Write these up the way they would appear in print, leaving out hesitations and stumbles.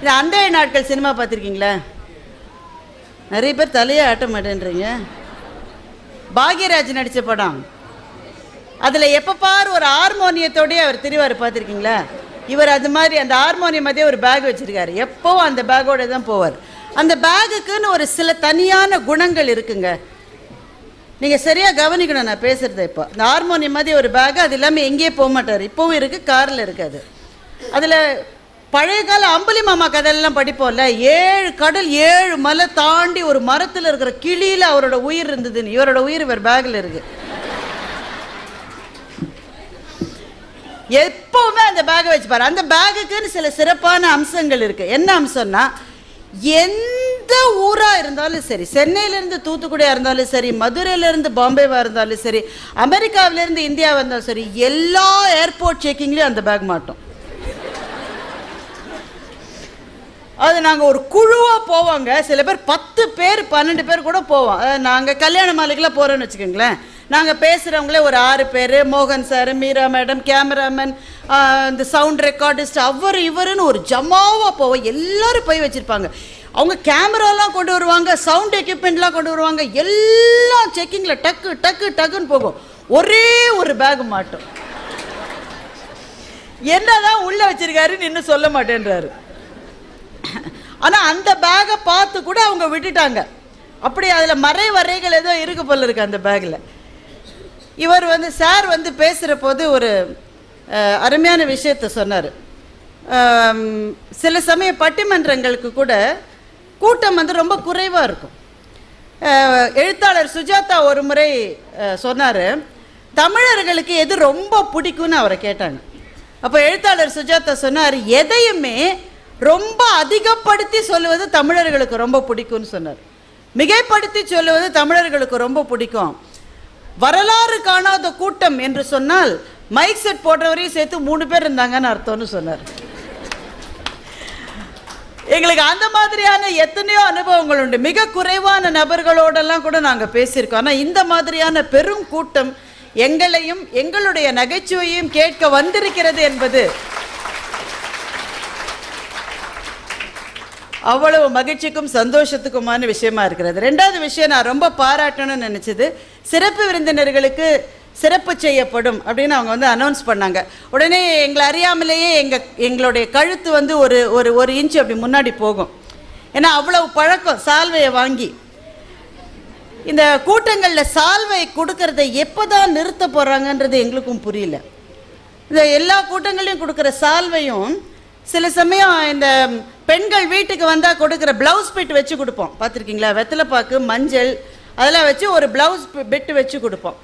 இது அன்றைய நாட்கள் சினிமா பார்த்துருக்கீங்களா? நிறைய பேர் தலையே ஆட்ட மாட்டேன்றீங்க. பாக்யராஜ் நடித்த படம், அதில் எப்போ பாரு ஒரு ஹார்மோனியத்தோடய அவர் திரிவார், பார்த்துருக்கீங்களா? இவர் அது மாதிரி அந்த ஹார்மோனியம் மாதிரியே ஒரு பேக் வச்சுருக்காரு. எப்போவும் அந்த பேக்கோட தான் போவார். அந்த பேகுக்குன்னு ஒரு சில தனியான குணங்கள் இருக்குங்க. நீங்கள் சரியாக கவனிக்கணும் நான் பேசுகிறத. இப்போ இந்த ஹார்மோனியம் மாதிரி ஒரு பேகு, அது இல்லாமல் எங்கேயே போக மாட்டார். இப்போவும் இருக்குது, காரில் இருக்காது. அதில் பழைய கால அம்புலி மாமா கதையெல்லாம் படிப்போம்ல, 7 கடல் 7 மலை தாண்டி ஒரு மரத்தில் இருக்கிற கிளியில் அவரோட உயிர் இருந்ததுன்னு. இவரோட உயிர் இவர் பேக்கில் இருக்கு. எப்பவுமே அந்த பேக்கை வச்சுப்பாரு. அந்த பேக்குக்குன்னு சில சிறப்பான அம்சங்கள் இருக்கு. என்ன அம்சம்னா, எந்த ஊரா இருந்தாலும் சரி, சென்னையிலேருந்து தூத்துக்குடியா இருந்தாலும் சரி, மதுரையிலேருந்து பாம்பேவா இருந்தாலும் சரி, அமெரிக்காவிலேருந்து இந்தியாவா இருந்தாலும் சரி, எல்லா ஏர்போர்ட் செக்கிங்லேயும் அந்த பேக் மாட்டோம். அது நாங்கள் ஒரு குழுவாக போவாங்க. சில பேர் 10 பேர் 12 பேர் கூட போவோம். நாங்கள் கல்யாண மாலைக்கெல்லாம் போகிறோன்னு வச்சுக்கோங்களேன். நாங்கள் பேசுகிறவங்களே ஒரு 6 பேர், மோகன் சார், மீரா மேடம், கேமராமேன், இந்த சவுண்ட் ரெக்கார்டிஸ்ட், அவர் இவருன்னு ஒரு ஜமாவாக போவோம். எல்லோரும் போய் வச்சுருப்பாங்க. அவங்க கேமராலாம் கொண்டு வருவாங்க, சவுண்ட் எக்யூப்மெண்ட்லாம் கொண்டு வருவாங்க. எல்லாம் செக்கிங்கில் டக்கு டக்கு டக்குன்னு போகும். ஒரே ஒரு பேக் மாட்டோம். என்னதான் உள்ளே வச்சிருக்காருன்னு இன்னும் சொல்ல மாட்டேன்றாரு. ஆனால் அந்த பேக்கை பார்த்து கூட அவங்க விட்டுட்டாங்க. அப்படி அதில் மறைவரைகள் ஏதோ இருக்கு போல இருக்கு அந்த பேக்கில். இவர் சார் பேசுகிற போது ஒரு அருமையான விஷயத்தை சொன்னார். சில சமய பட்டிமன்றங்களுக்கு கூட கூட்டம் ரொம்ப குறைவாக இருக்கும். எழுத்தாளர் சுஜாதா ஒரு முறை சொன்னார், தமிழர்களுக்கு எது ரொம்ப பிடிக்கும்னு அவரை கேட்டாங்க. அப்போ எழுத்தாளர் சுஜாதா சொன்னார், எதையுமே ரொம்ப அதிகப்படுத்தி சொல்லுவது தமிழர்களுக்கு ரொம்ப பிடிக்கும்னு சொன்னார். மிகைப்படுத்தி சொல்லுவது தமிழர்களுக்கு ரொம்ப பிடிக்கும். வரலாறு காணாத கூட்டம் என்று சொன்னால் மைக் செட் போடுறவரையும் சேர்த்து 3 பேர் இருந்தாங்கன்னு அர்த்தம்னு சொன்னார். எங்களுக்கு அந்த மாதிரியான எத்தனையோ அனுபவங்கள் உண்டு. மிக குறைவான நபர்களோடெல்லாம் கூட நாங்கள் பேசியிருக்கோம். ஆனால் இந்த மாதிரியான பெரும் கூட்டம் எங்களையும் எங்களுடைய நகைச்சுவையும் கேட்க வந்திருக்கிறது என்பது அவ்வளவு மகிழ்ச்சிக்கும் சந்தோஷத்துக்குமான விஷயமா இருக்கிறது. 2வது விஷயம் நான் ரொம்ப பாராட்டணும்னு நினச்சது, சிறப்பு விருந்தினர்களுக்கு சிறப்பு செய்யப்படும் அப்படின்னு அவங்க அனௌன்ஸ் பண்ணாங்க. உடனே எங்களை அறியாமலேயே எங்களுடைய கழுத்து ஒரு இன்ச்சு அப்படி முன்னாடி போகும். ஏன்னா அவ்வளவு பழக்கம் சால்வையை வாங்கி. இந்த கூட்டங்களில் சால்வை கொடுக்கறத எப்போ தான் நிறுத்த போகிறாங்கன்றது எங்களுக்கும் புரியல. இந்த எல்லா கூட்டங்களையும் கொடுக்குற சால்வையும் சில சமயம் இந்த பெண்கள் வீட்டுக்கு வந்தால் கொடுக்குற ப்ளவுஸ் பிட் வச்சு கொடுப்போம், பார்த்துருக்கீங்களா? வெத்தலைப்பாக்கு, மஞ்சள் அதெல்லாம் வச்சு ஒரு ப்ளவுஸ் பிட்டு வச்சு கொடுப்போம்.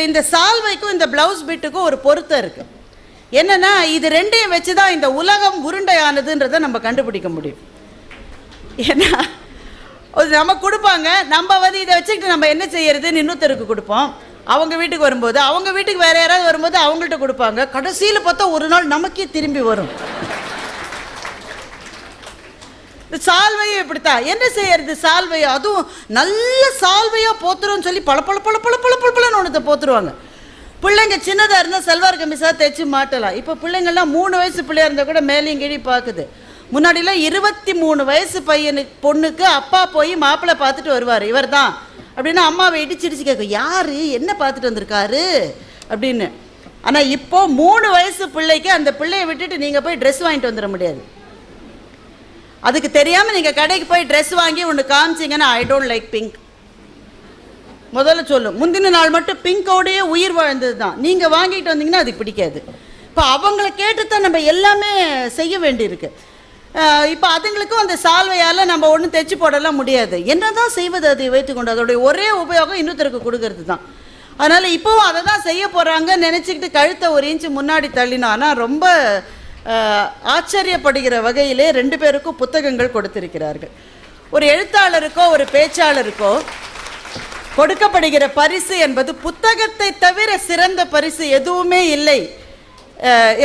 இந்த சால்வைக்கும் இந்த ப்ளவுஸ் பிட்டுக்கும் ஒரு பொருத்தம் இருக்குது. என்னென்னா, இது 2ஐயும் வச்சு தான் இந்த உலகம் உருண்டையானதுன்றதை நம்ம கண்டுபிடிக்க முடியும். ஏன்னா நம்ம கொடுப்பாங்க, நம்ம இதை வச்சுக்கிட்டு நம்ம என்ன செய்யறதுன்னு இன்னொருத்தருக்கு கொடுப்போம். அவங்க வீட்டுக்கு வரும்போது, அவங்க வீட்டுக்கு வேறு யாராவது வரும்போது அவங்கள்ட்ட கொடுப்பாங்க. கடைசியில் பார்த்தா ஒரு நாள் நமக்கே திரும்பி வரும். சால்வையும் இப்படித்தான். என்ன செய்யறது? சால்வையோ அதுவும் நல்ல சால்வையாக போத்துறோன்னு சொல்லி பல பல பல பல பல பலன்னு ஒன்றத்தை போத்துருவாங்க. பிள்ளைங்க சின்னதாக இருந்தால் சல்வார் கமிஸாக தைச்சு மாட்டலாம். இப்போ பிள்ளைங்கள்லாம் 3 வயசு பிள்ளையா இருந்தால் கூட மேலேயும் கீழே பார்க்குது. முன்னாடிலாம் 23 வயசு பொண்ணுக்கு அப்பா போய் மாப்பிள்ளை பார்த்துட்டு வருவார், இவர் தான் அப்படின்னா அம்மாவை இடிச்சிடிச்சு கேட்கும், யார் என்ன பார்த்துட்டு வந்திருக்காரு அப்படின்னு. ஆனால் இப்போ 3 வயசு பிள்ளைக்கு அந்த பிள்ளையை விட்டுட்டு நீங்கள் போய் ட்ரெஸ் வாங்கிட்டு வந்துட முடியாது. அதுக்கு தெரியாமல் நீங்கள் கடைக்கு போய் ட்ரெஸ் வாங்கி ஒன்று காமிச்சிங்கன்னா, ஐ டோன்ட் லைக் பிங்க் முதல்ல சொல்லும். முந்தின நாள் மட்டும் பிங்கோடையே உயிர் வாழ்ந்தது தான். நீங்கள் வாங்கிட்டு வந்தீங்கன்னா அதுக்கு பிடிக்காது. இப்போ அவங்கள கேட்டு தான் நம்ம எல்லாமே செய்ய வேண்டியிருக்கு. இப்போ அதுங்களுக்கும் அந்த சால்வையால் நம்ம ஒன்றும் தைச்சி போடலாம் முடியாது. என்ன தான் செய்வது? அதை வைத்துக்கொண்டு அதோடைய ஒரே உபயோகம் இன்னொருத்தருக்கு கொடுக்கறது தான். அதனால் இப்போவும் அதை தான் செய்ய போகிறாங்கன்னு நினச்சிக்கிட்டு கழுத்தை 1 இன்ச்சு முன்னாடி தள்ளினோம். ஆனால் ரொம்ப ஆச்சரியப்படுகிற வகையிலே 2 பேருக்கும் புத்தகங்கள் கொடுத்திருக்கிறார்கள். ஒரு எழுத்தாளருக்கோ ஒரு பேச்சாளருக்கோ கொடுக்கப்படுகிற பரிசு என்பது புத்தகத்தை தவிர சிறந்த பரிசு எதுவுமே இல்லை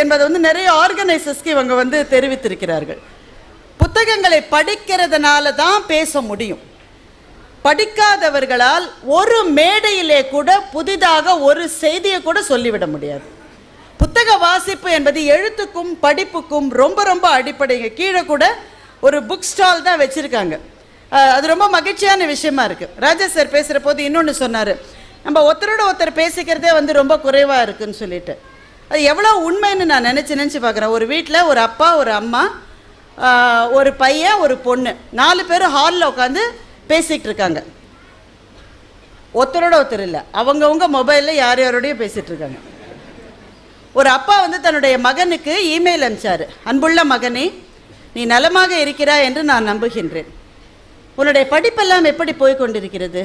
என்பதை நிறைய ஆர்கனைசர்ஸ்க்கு இவங்க தெரிவித்திருக்கிறார்கள். புத்தகங்களை படிக்கிறதுனால தான் பேச முடியும். படிக்காதவர்களால் ஒரு மேடையிலே கூட புதிதாக ஒரு செய்தியை கூட சொல்லிவிட முடியாது. புத்தக வாசிப்பு என்பது எழுத்துக்கும் படிப்புக்கும் ரொம்ப ரொம்ப அடிப்படைங்க. கீழே கூட ஒரு புக் ஸ்டால் தான் வச்சுருக்காங்க. அது ரொம்ப மகிழ்ச்சியான விஷயமா இருக்குது. ராஜா சார் பேசுகிற போது இன்னொன்று சொன்னார், நம்ம ஒருத்தரோட ஒருத்தர் பேசிக்கிறதே வந்து ரொம்ப குறைவாக இருக்குதுன்னு சொல்லிட்டு. அது எவ்வளோ உண்மைன்னு நான் நினச்சி பார்க்குறேன். ஒரு வீட்டில் ஒரு அப்பா, ஒரு அம்மா, ஒரு பையன், ஒரு பொண்ணு, 4 பேரும் ஹாலில் உட்காந்து பேசிகிட்டு இருக்காங்க. ஒருத்தரோட ஒருத்தர் இல்லை, அவங்கவுங்க மொபைலில் யார் யாரோடையும் பேசிகிட்டு இருக்காங்க. ஒரு அப்பா வந்து தன்னுடைய மகனுக்கு இமெயில் அனுப்பிச்சார். அன்புள்ள மகனே, நீ நலமாக இருக்கிறாய் என்று நான் நம்புகின்றேன். உன்னுடைய படிப்பெல்லாம் எப்படி போய்கொண்டிருக்கிறது?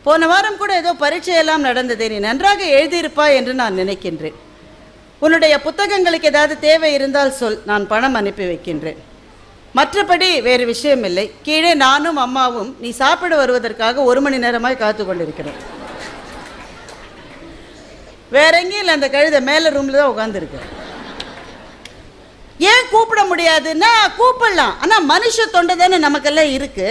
போன வாரம் கூட ஏதோ பரீட்சையெல்லாம் நடந்ததே, நீ நன்றாக எழுதியிருப்பாய் என்று நான் நினைக்கின்றேன். உன்னுடைய புத்தகங்களுக்கு ஏதாவது தேவை இருந்தால் சொல், நான் பணம் அனுப்பி வைக்கின்றேன். மற்றபடி வேறு விஷயம் இல்லை. கீழே நானும் அம்மாவும் நீ சாப்பிட வருவதற்காக 1 மணி நேரமாய் காத்து கொண்டிருக்கிறோம். வேற எங்கேயும் இல்லை, அந்த கழுதை மேலே ரூமில் தான் உட்காந்துருக்கு. ஏன் கூப்பிட முடியாதுன்னா கூப்பிடலாம், ஆனால் மனுஷ தொண்டை தானே நமக்கெல்லாம் இருக்கு.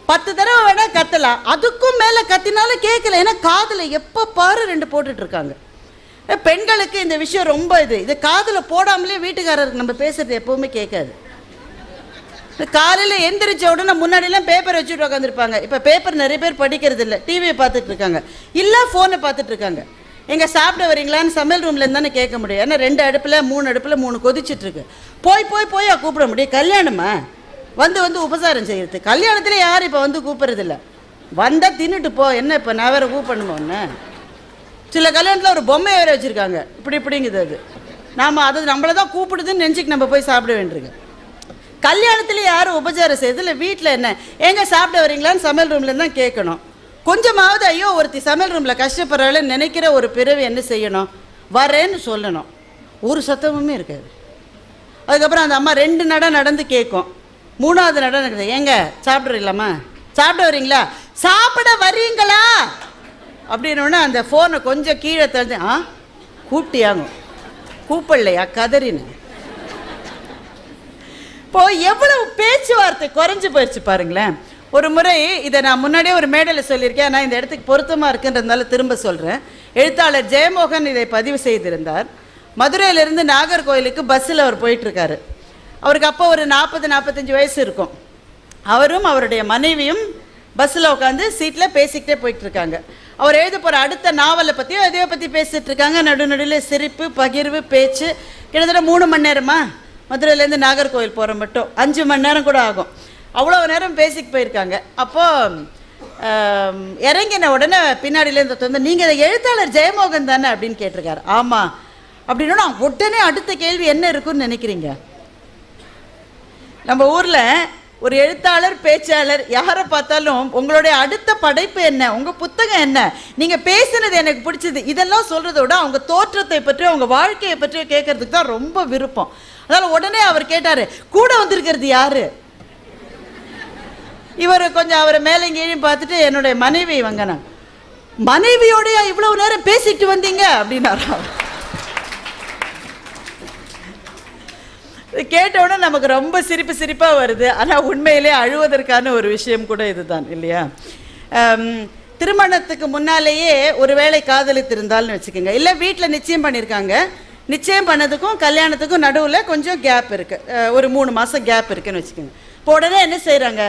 10 தடவை வேணால் கத்தலாம், அதுக்கும் மேலே கத்தினாலும் கேட்கல. ஏன்னா காதில் எப்போ பாரு 2 போட்டுட்டு இருக்காங்க. பெண்களுக்கு இந்த விஷயம் ரொம்ப இது காதில் போடாமலே வீட்டுக்காரருக்கு நம்ம பேசுறது எப்பவுமே கேட்காது. காலையில் எந்திரிச்ச உடனே முன்னாடிலாம் பேப்பர் வச்சுட்டு உட்காந்துருப்பாங்க. இப்போ பேப்பர் நிறைய பேர் படிக்கிறது இல்லை, டிவியை பார்த்துட்டு இருக்காங்க, இல்லை ஃபோனை பார்த்துட்டு இருக்காங்க. எங்கே சாப்பிட வரீங்களான்னு சமையல் ரூம்லேருந்து தானே கேட்க முடியும். ஏன்னா 2 அடுப்பில் 3 அடுப்பில் 3 கொதிச்சிட்ருக்கு. போய் கூப்பிட முடியும்? கல்யாணமா வந்து உபசாரம் செய்கிறது. கல்யாணத்தில் யாரும் இப்போ வந்து கூப்பிட்றதில்ல. வந்தால் தின்னுட்டு போ, என்ன இப்போ நான் வேறு கூப்பிடணுமோ ஒன்று. சில கல்யாணத்தில் ஒரு பொம்மை வேறு வச்சுருக்காங்க, இப்படிங்குது. அது நாம் அதை நம்மளை தான் கூப்பிடுதுன்னு நினச்சிக்கு நம்ம போய் சாப்பிட வேண்டியிருக்கு. கல்யாணத்துலேயே யாரும் உபச்சாரம் செய்யுது இல்லை. வீட்டில் என்ன எங்கே சாப்பிட வரீங்களான்னு சமையல் ரூம்லேருந்து தான் கேட்கணும். கொஞ்சமாவது ஐயோ ஒருத்தி சமையல் ரூமில் கஷ்டப்படுறாள்னு நினைக்கிற ஒரு பிறவி என்ன செய்யணும்? வரேன்னு சொல்லணும். ஒரு சத்தமுமே இருக்காது. அதுக்கப்புறம் அந்த அம்மா 2 நட நடந்து கேட்கும். 3வது நட நடக்குது, ஏங்க சாப்பிட்றீங்களாம்மா, சாப்பிட வரீங்களா, சாப்பிட வரீங்களா அப்படின்னோடனே அந்த ஃபோனை கொஞ்சம் கீழே தள்ளி கூப்பிட்டியாங்க, கூப்பிடலையா கதறின்னு. இப்போ எவ்வளவு பேச்சுவார்த்தை குறைஞ்சு போயிடுச்சு பாருங்களேன். ஒரு முறை இதை நான் முன்னாடியே ஒரு மேடையில் சொல்லியிருக்கேன், ஆனால் இந்த இடத்துக்கு பொருத்தமாக இருக்குன்றதுனால திரும்ப சொல்கிறேன். எழுத்தாளர் ஜெயமோகன் இதை பதிவு செய்திருந்தார். மதுரையிலிருந்து நாகர்கோயிலுக்கு பஸ்ஸில் அவர் போயிட்டுருக்காரு. அவருக்கு அப்போ ஒரு 40-45 வயசு இருக்கும். அவரும் அவருடைய மனைவியும் பஸ்ஸில் உட்காந்து சீட்டில் பேசிக்கிட்டே போயிட்டுருக்காங்க. அவர் எழுத போகிற அடுத்த நாவலை பற்றியோ எதையோ பற்றி பேசிகிட்டு இருக்காங்க. நடுநடுவில் சிரிப்பு, பகிர்வு, பேச்சு. கிட்டத்தட்ட 3 மணி நேரமா மதுரையிலேருந்து நாகர்கோவில் போகிற மட்டும் 5 மணி நேரம் கூட ஆகும். அவ்வளோ நேரம் பேசிக்கு போயிருக்காங்க. அப்போது இறங்கின உடனே பின்னாடியிலேருந்து வந்து, நீங்கள் எழுத்தாளர் ஜெயமோகன் தானே அப்படின்னு கேட்டிருக்காரு. ஆமாம் அப்படின்னா உடனே அடுத்த கேள்வி என்ன இருக்குன்னு நினைக்கிறீங்க? நம்ம ஊரில் ஒரு எழுத்தாளர், பேச்சாளர் யாரை பார்த்தாலும் உங்களுடைய அடுத்த படைப்பு என்ன, உங்கள் புத்தகம் என்ன, நீங்கள் பேசுனது எனக்கு பிடிச்சது, இதெல்லாம் சொல்கிறத விட அவங்க தோற்றத்தை பற்றியோ அவங்க வாழ்க்கையை பற்றியோ கேட்கறதுக்கு தான் ரொம்ப விருப்பம். அதனால் உடனே அவர் கேட்டார், கூட வந்திருக்கிறது யாரு? இவர் கொஞ்சம் அவரை மேலே கீழே பார்த்துட்டு, என்னுடைய மனைவி இவங்கண்ணா. மனைவியோடைய இவ்வளவு நேரம் பேசிட்டு வந்தீங்க அப்படின்னாரா? கேட்டவுடனே நமக்கு ரொம்ப சிரிப்பாக வருது. ஆனால் உண்மையிலே அழுவதற்கான ஒரு விஷயம் கூட இதுதான் இல்லையா? திருமணத்துக்கு முன்னாலேயே ஒரு வேளை காதலித்திருந்தால்னு வச்சுக்கோங்க, இல்லை வீட்டில் நிச்சயம் பண்ணியிருக்காங்க, நிச்சயம் பண்ணதுக்கும் கல்யாணத்துக்கும் நடுவில் கொஞ்சம் கேப் இருக்குது, ஒரு 3 மாதம் கேப் இருக்குன்னு வச்சுக்கோங்க. இப்போ உடனே என்ன செய்கிறாங்க,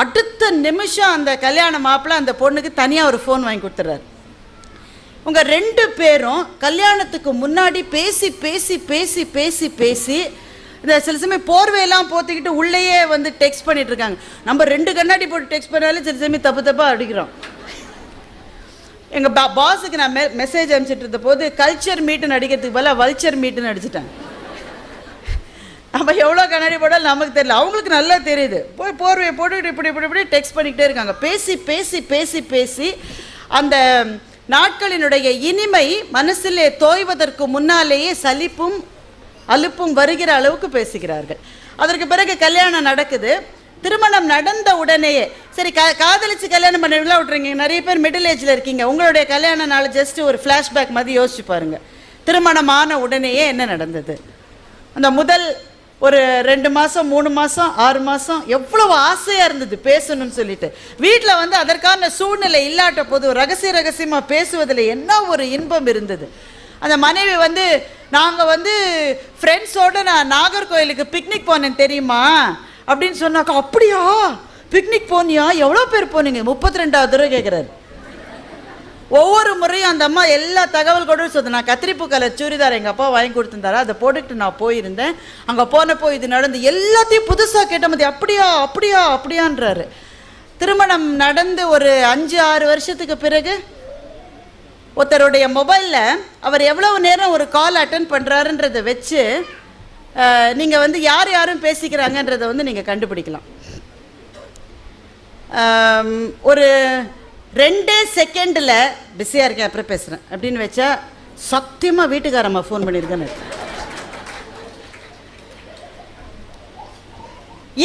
அடுத்த நிமிஷம் அந்த கல்யாண மாப்பிள்ளை அந்த பொண்ணுக்கு தனியாக ஒரு ஃபோன் வாங்கி கொடுத்துட்றாரு. உங்கள் 2 பேரும் கல்யாணத்துக்கு முன்னாடி பேசி பேசி பேசி பேசி பேசி இந்த சில சமயம் போர்வையெல்லாம் போத்திக்கிட்டு உள்ளேயே வந்து டெக்ஸ்ட் பண்ணிட்டு இருக்காங்க. நம்ம 2 கண்ணாடி போட்டு டெக்ஸ்ட் பண்ணாலும் சில சமயம் தப்பாக அடிக்கிறோம். எங்கள் பாஸுக்கு நான் மெசேஜ் அனுப்பிச்சிட்டு இருந்த போது கல்ச்சர் மீட்டுன்னு அடிக்கிறதுக்கு பதிலாக வல்ச்சர் மீட்டுன்னு அடிச்சிட்டாங்க. நம்ம எவ்வளோ கண்ணாடி போட்டாலும் நமக்கு தெரியல, அவங்களுக்கு நல்லா தெரியுது. போய் போர்வையை போட்டுக்கிட்டு இப்படி இப்படி இப்படி டெக்ஸ்ட் பண்ணிக்கிட்டே இருக்காங்க. பேசி பேசி பேசி பேசி அந்த நாட்களினுடைய இனிமை மனசிலே தோய்வதற்கு முன்னாலேயே சலிப்பும் அலுப்பும் வருகிற அளவுக்கு பேசுகிறார்கள். அதற்கு பிறகு கல்யாணம் நடக்குது. திருமணம் நடந்த உடனேயே சரி காதலிச்சு கல்யாணம் பண்ணிவிடலாம் விட்றீங்க. நிறைய பேர் மிடில் ஏஜில் இருக்கீங்க. உங்களுடைய கல்யாண நாள் ஜஸ்ட் ஒரு ஃப்ளாஷ்பேக் மாதிரி யோசிச்சு பாருங்க. திருமணமான உடனேயே என்ன நடந்தது? அந்த முதல் ஒரு 2 மாதம் 3 மாதம் 6 மாதம் எவ்வளவு ஆசையாக இருந்தது பேசணும்னு சொல்லிட்டு. வீட்டில் வந்து அதற்கான சூழ்நிலை இல்லாட்ட போது ரகசியமாக பேசுவதில் என்ன ஒரு இன்பம் இருந்தது. அந்த மனைவி வந்து, நாங்கள் வந்து ஃப்ரெண்ட்ஸோடு நான் நாகர்கோயிலுக்கு பிக்னிக் போனேன் தெரியுமா அப்படின்னு சொன்னாக்கா, அப்படியா பிக்னிக் போனியா, எவ்வளோ பேர் போனீங்க? 32வது தடவை கேட்குறாரு. ஒவ்வொரு முறையும் அந்த அம்மா எல்லா தகவல் கூட சொல்லுது. நான் கத்திரிப்பூ கலர் சுடிதார் எங்கள் அப்பா வாங்கி கொடுத்துருந்தாரா, அதை போட்டுக்கிட்டு நான் போயிருந்தேன், அங்கே போனப்போ இது நடந்து, எல்லாத்தையும் புதுசாக கேட்ட மாதிரி அப்படியா அப்படியா அப்படியான்றாரு. திருமணம் நடந்து ஒரு 5-6 வருஷத்துக்கு பிறகு ஒருத்தருடைய மொபைலில் அவர் எவ்வளவு நேரம் ஒரு கால் அட்டன் பண்ணுறாருன்றதை வச்சு நீங்கள் யார் யாரும் பேசிக்கிறாங்கன்றதை நீங்கள் கண்டுபிடிக்கலாம். ஒரு 2 செகண்டில் பிஸியாக இருக்கேன் அப்புறம் பேசுகிறேன் அப்படின்னு வச்சா சத்தியமாக வீட்டுக்காரம்மா ஃபோன் பண்ணியிருக்கேன்னு.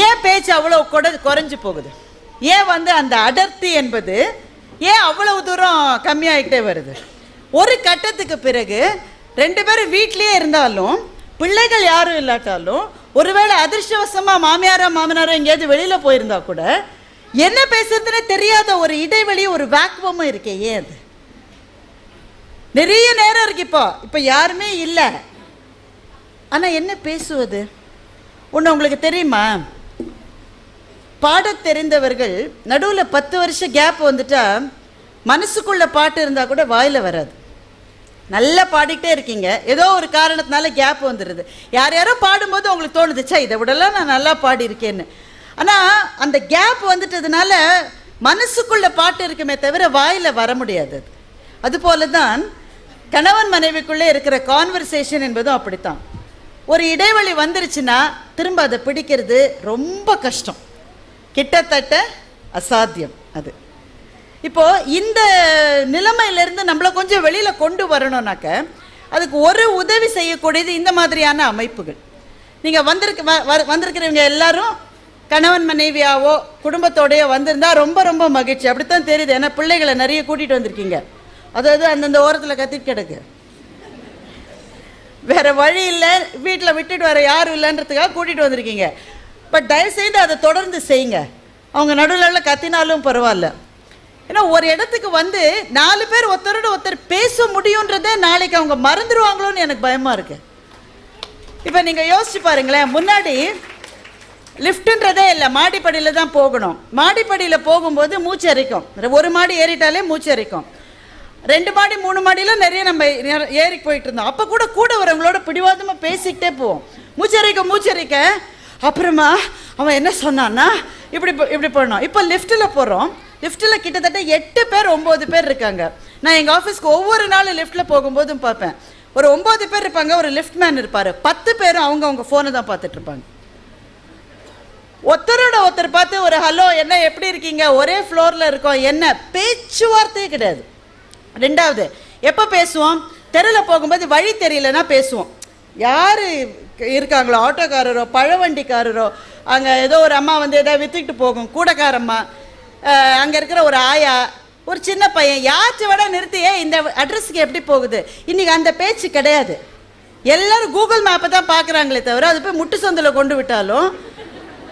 ஏன் பேச்சு அவ்வளோ குறைஞ்சு போகுது? ஏன் அந்த அடர்த்தி என்பது ஏன் அவ்வளவு தூரம் கம்மியாகிட்டே வருது? ஒரு கட்டத்துக்கு பிறகு 2 பேரும் வீட்லேயே இருந்தாலும், பிள்ளைகள் யாரும் இல்லாட்டாலும், ஒருவேளை அதிர்ஷ்டவசமாக மாமியாரோ மாமனாரோ எங்கேயாவது வெளியில் போயிருந்தா கூட என்ன பேசுறதுன்னு தெரியாத ஒரு இடைவெளி, ஒரு வேக்குவமும் இருக்கே. ஏன் அது? நிறைய நேரம் இருக்கு. இப்போ யாருமே இல்லை, ஆனால் என்ன பேசுவது? ஒன்று உங்களுக்கு தெரியுமா? பாட தெரிந்தவர்கள் நடுவில் 10 வருஷம் கேப் வந்துட்டா மனசுக்குள்ள பாட்டு இருந்தால் கூட வாயில் வராது. நல்லா பாடிக்கிட்டே இருக்கீங்க, ஏதோ ஒரு காரணத்தினால கேப் வந்துடுது. யாரோ பாடும்போது உங்களுக்கு தோணுது, சே இதை விடலாம் நான் நல்லா பாடியிருக்கேன்னு. ஆனால் அந்த கேப் வந்துட்டதுனால மனசுக்குள்ள பாட்டு இருக்குமே தவிர வாயில் வர முடியாது. அதுபோல தான் கணவன் மனைவிக்குள்ளே இருக்கிற கான்வர்சேஷன் என்பதும் அப்படித்தான். ஒரு இடைவெளி வந்துருச்சுன்னா திரும்ப அதை பிடிக்கிறது ரொம்ப கஷ்டம், கிட்டத்தட்ட அசாத்தியம். அது இப்போ இந்த நிலைமையிலிருந்து நம்மளை கொஞ்சம் வெளியில் கொண்டு வரணும்னாக்க அதுக்கு ஒரு உதவி செய்யக்கூடியது இந்த மாதிரியான அமைப்புகள். நீங்கள் வந்திருக்கிறவங்க எல்லாரும் கணவன் மனைவியாவோ குடும்பத்தோடையோ வந்திருந்தா ரொம்ப ரொம்ப மகிழ்ச்சி. அப்படித்தான் தெரியுது, ஏன்னா பிள்ளைகளை நிறைய கூட்டிகிட்டு வந்திருக்கீங்க. அதாவது அந்தந்த ஓரத்தில் கத்திட்டு கிடக்கு, வேற வழி இல்லை, வீட்டில் விட்டுட்டு வர யாரும் இல்லைன்றதுக்காக கூட்டிகிட்டு வந்திருக்கீங்க. பட் தயவுசெய்து அதை தொடர்ந்து செய்யுங்க. அவங்க நடுவில் கத்தினாலும் பரவாயில்ல. ஏன்னா ஒரு இடத்துக்கு 4 பேர் ஒருத்தரோட ஒருத்தர் பேச முடியுன்றதே நாளைக்கு அவங்க மறந்துடுவாங்களோன்னு எனக்கு பயமாக இருக்கு. இப்போ நீங்கள் யோசிச்சு பாருங்களேன், முன்னாடி லிஃப்ட்டுன்றதே இல்லை, மாடிப்படியில் தான் போகணும். மாடிப்படியில் போகும்போது மூச்சு அரிக்கும். 1 மாடி ஏறிட்டாலே மூச்சு அரிக்கும். 2 மாடி 3 மாடியில் நிறைய நம்ம ஏறி போயிட்டு இருந்தோம். அப்போ கூட வரவங்களோட பிடிவாதமாக பேசிக்கிட்டே போவோம். மூச்சரிக்க அப்புறமா அவன் என்ன சொன்னான்னா இப்படி பண்ணோம். இப்போ லிஃப்ட்டில் போகிறோம். லிஃப்ட்டில் கிட்டத்தட்ட 8 பேர் 9 பேர் இருக்காங்க. நான் எங்கள் ஆஃபீஸ்க்கு ஒவ்வொரு நாளும் லிஃப்ட்டில் போகும்போதும் பார்ப்பேன், ஒரு 9 பேர் இருப்பாங்க, ஒரு லிஃப்ட் மேன் இருப்பார். 10 பேரும் அவங்க ஃபோனை தான் பார்த்துட்டு இருப்பாங்க. ஒருத்தரோட ஒருத்தர் பார்த்து ஒரு ஹலோ, என்ன எப்படி இருக்கீங்க, ஒரே ஃப்ளோரில் இருக்கோம், என்ன பேச்சுவார்த்தையே கிடையாது. 2வது, எப்போ பேசுவோம்? தெருவில் போகும்போது வழி தெரியலன்னா பேசுவோம். யார் இருக்காங்களோ, ஆட்டோக்காரரோ பழவண்டிக்காரரோ, அங்கே ஏதோ ஒரு அம்மா ஏதாவது விற்றுக்கிட்டு போகும், கூடக்காரம்மா, அங்கே இருக்கிற ஒரு ஆயா, ஒரு சின்ன பையன், யாச்சும் விட நிறுத்தியே இந்த அட்ரஸுக்கு எப்படி போகுது. இன்றைக்கி அந்த பேச்சு கிடையாது. எல்லோரும் கூகுள் மேப்பை தான் பார்க்குறாங்களே தவிர அது போய் முட்டு சந்தில் கொண்டு விட்டாலும்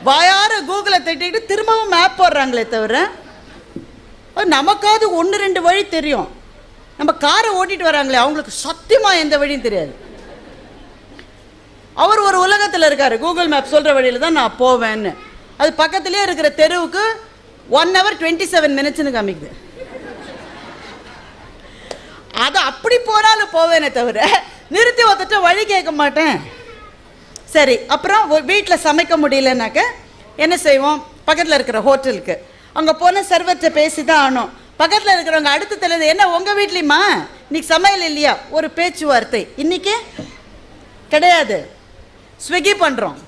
வாயார கூகுளை தட்டிக்கிட்டு திரும்பவும் மேப் போடுறாங்களே தவிர நமக்காவது 1-2 வழி தெரியும். நம்ம காரை ஓட்டிகிட்டு வராங்களே அவங்களுக்கு சத்தியமாக எந்த வழியும் தெரியாது. அவர் ஒரு உலகத்தில் இருக்கார், கூகுள் மேப் சொல்கிற வழியில் தான் நான் போவேன்னு. அது பக்கத்துலேயே இருக்கிற தெருவுக்கு 1 hour 27 minutesன்னு காமிக்குது. அது அப்படி போனாலும் போவேனே தவிர நிறுத்தி ஒருத்தட்ட வழி கேட்க மாட்டேன். சரி, அப்புறம் வீட்டில் சமைக்க முடியலனாக்க என்ன செய்வோம்? பக்கத்தில் இருக்கிற ஹோட்டலுக்கு அங்கே போன சர்வர்கிட்ட பேசி தான் ஆனோம். பக்கத்தில் இருக்கிறவங்க அடுத்து தெரியுது, என்ன உங்கள் வீட்லையுமா இன்னைக்கு சமையல் இல்லையா, ஒரு பேச்சுவார்த்தை. இன்னைக்கு கிடையாது. ஸ்விக்கி பண்ணுறோம்,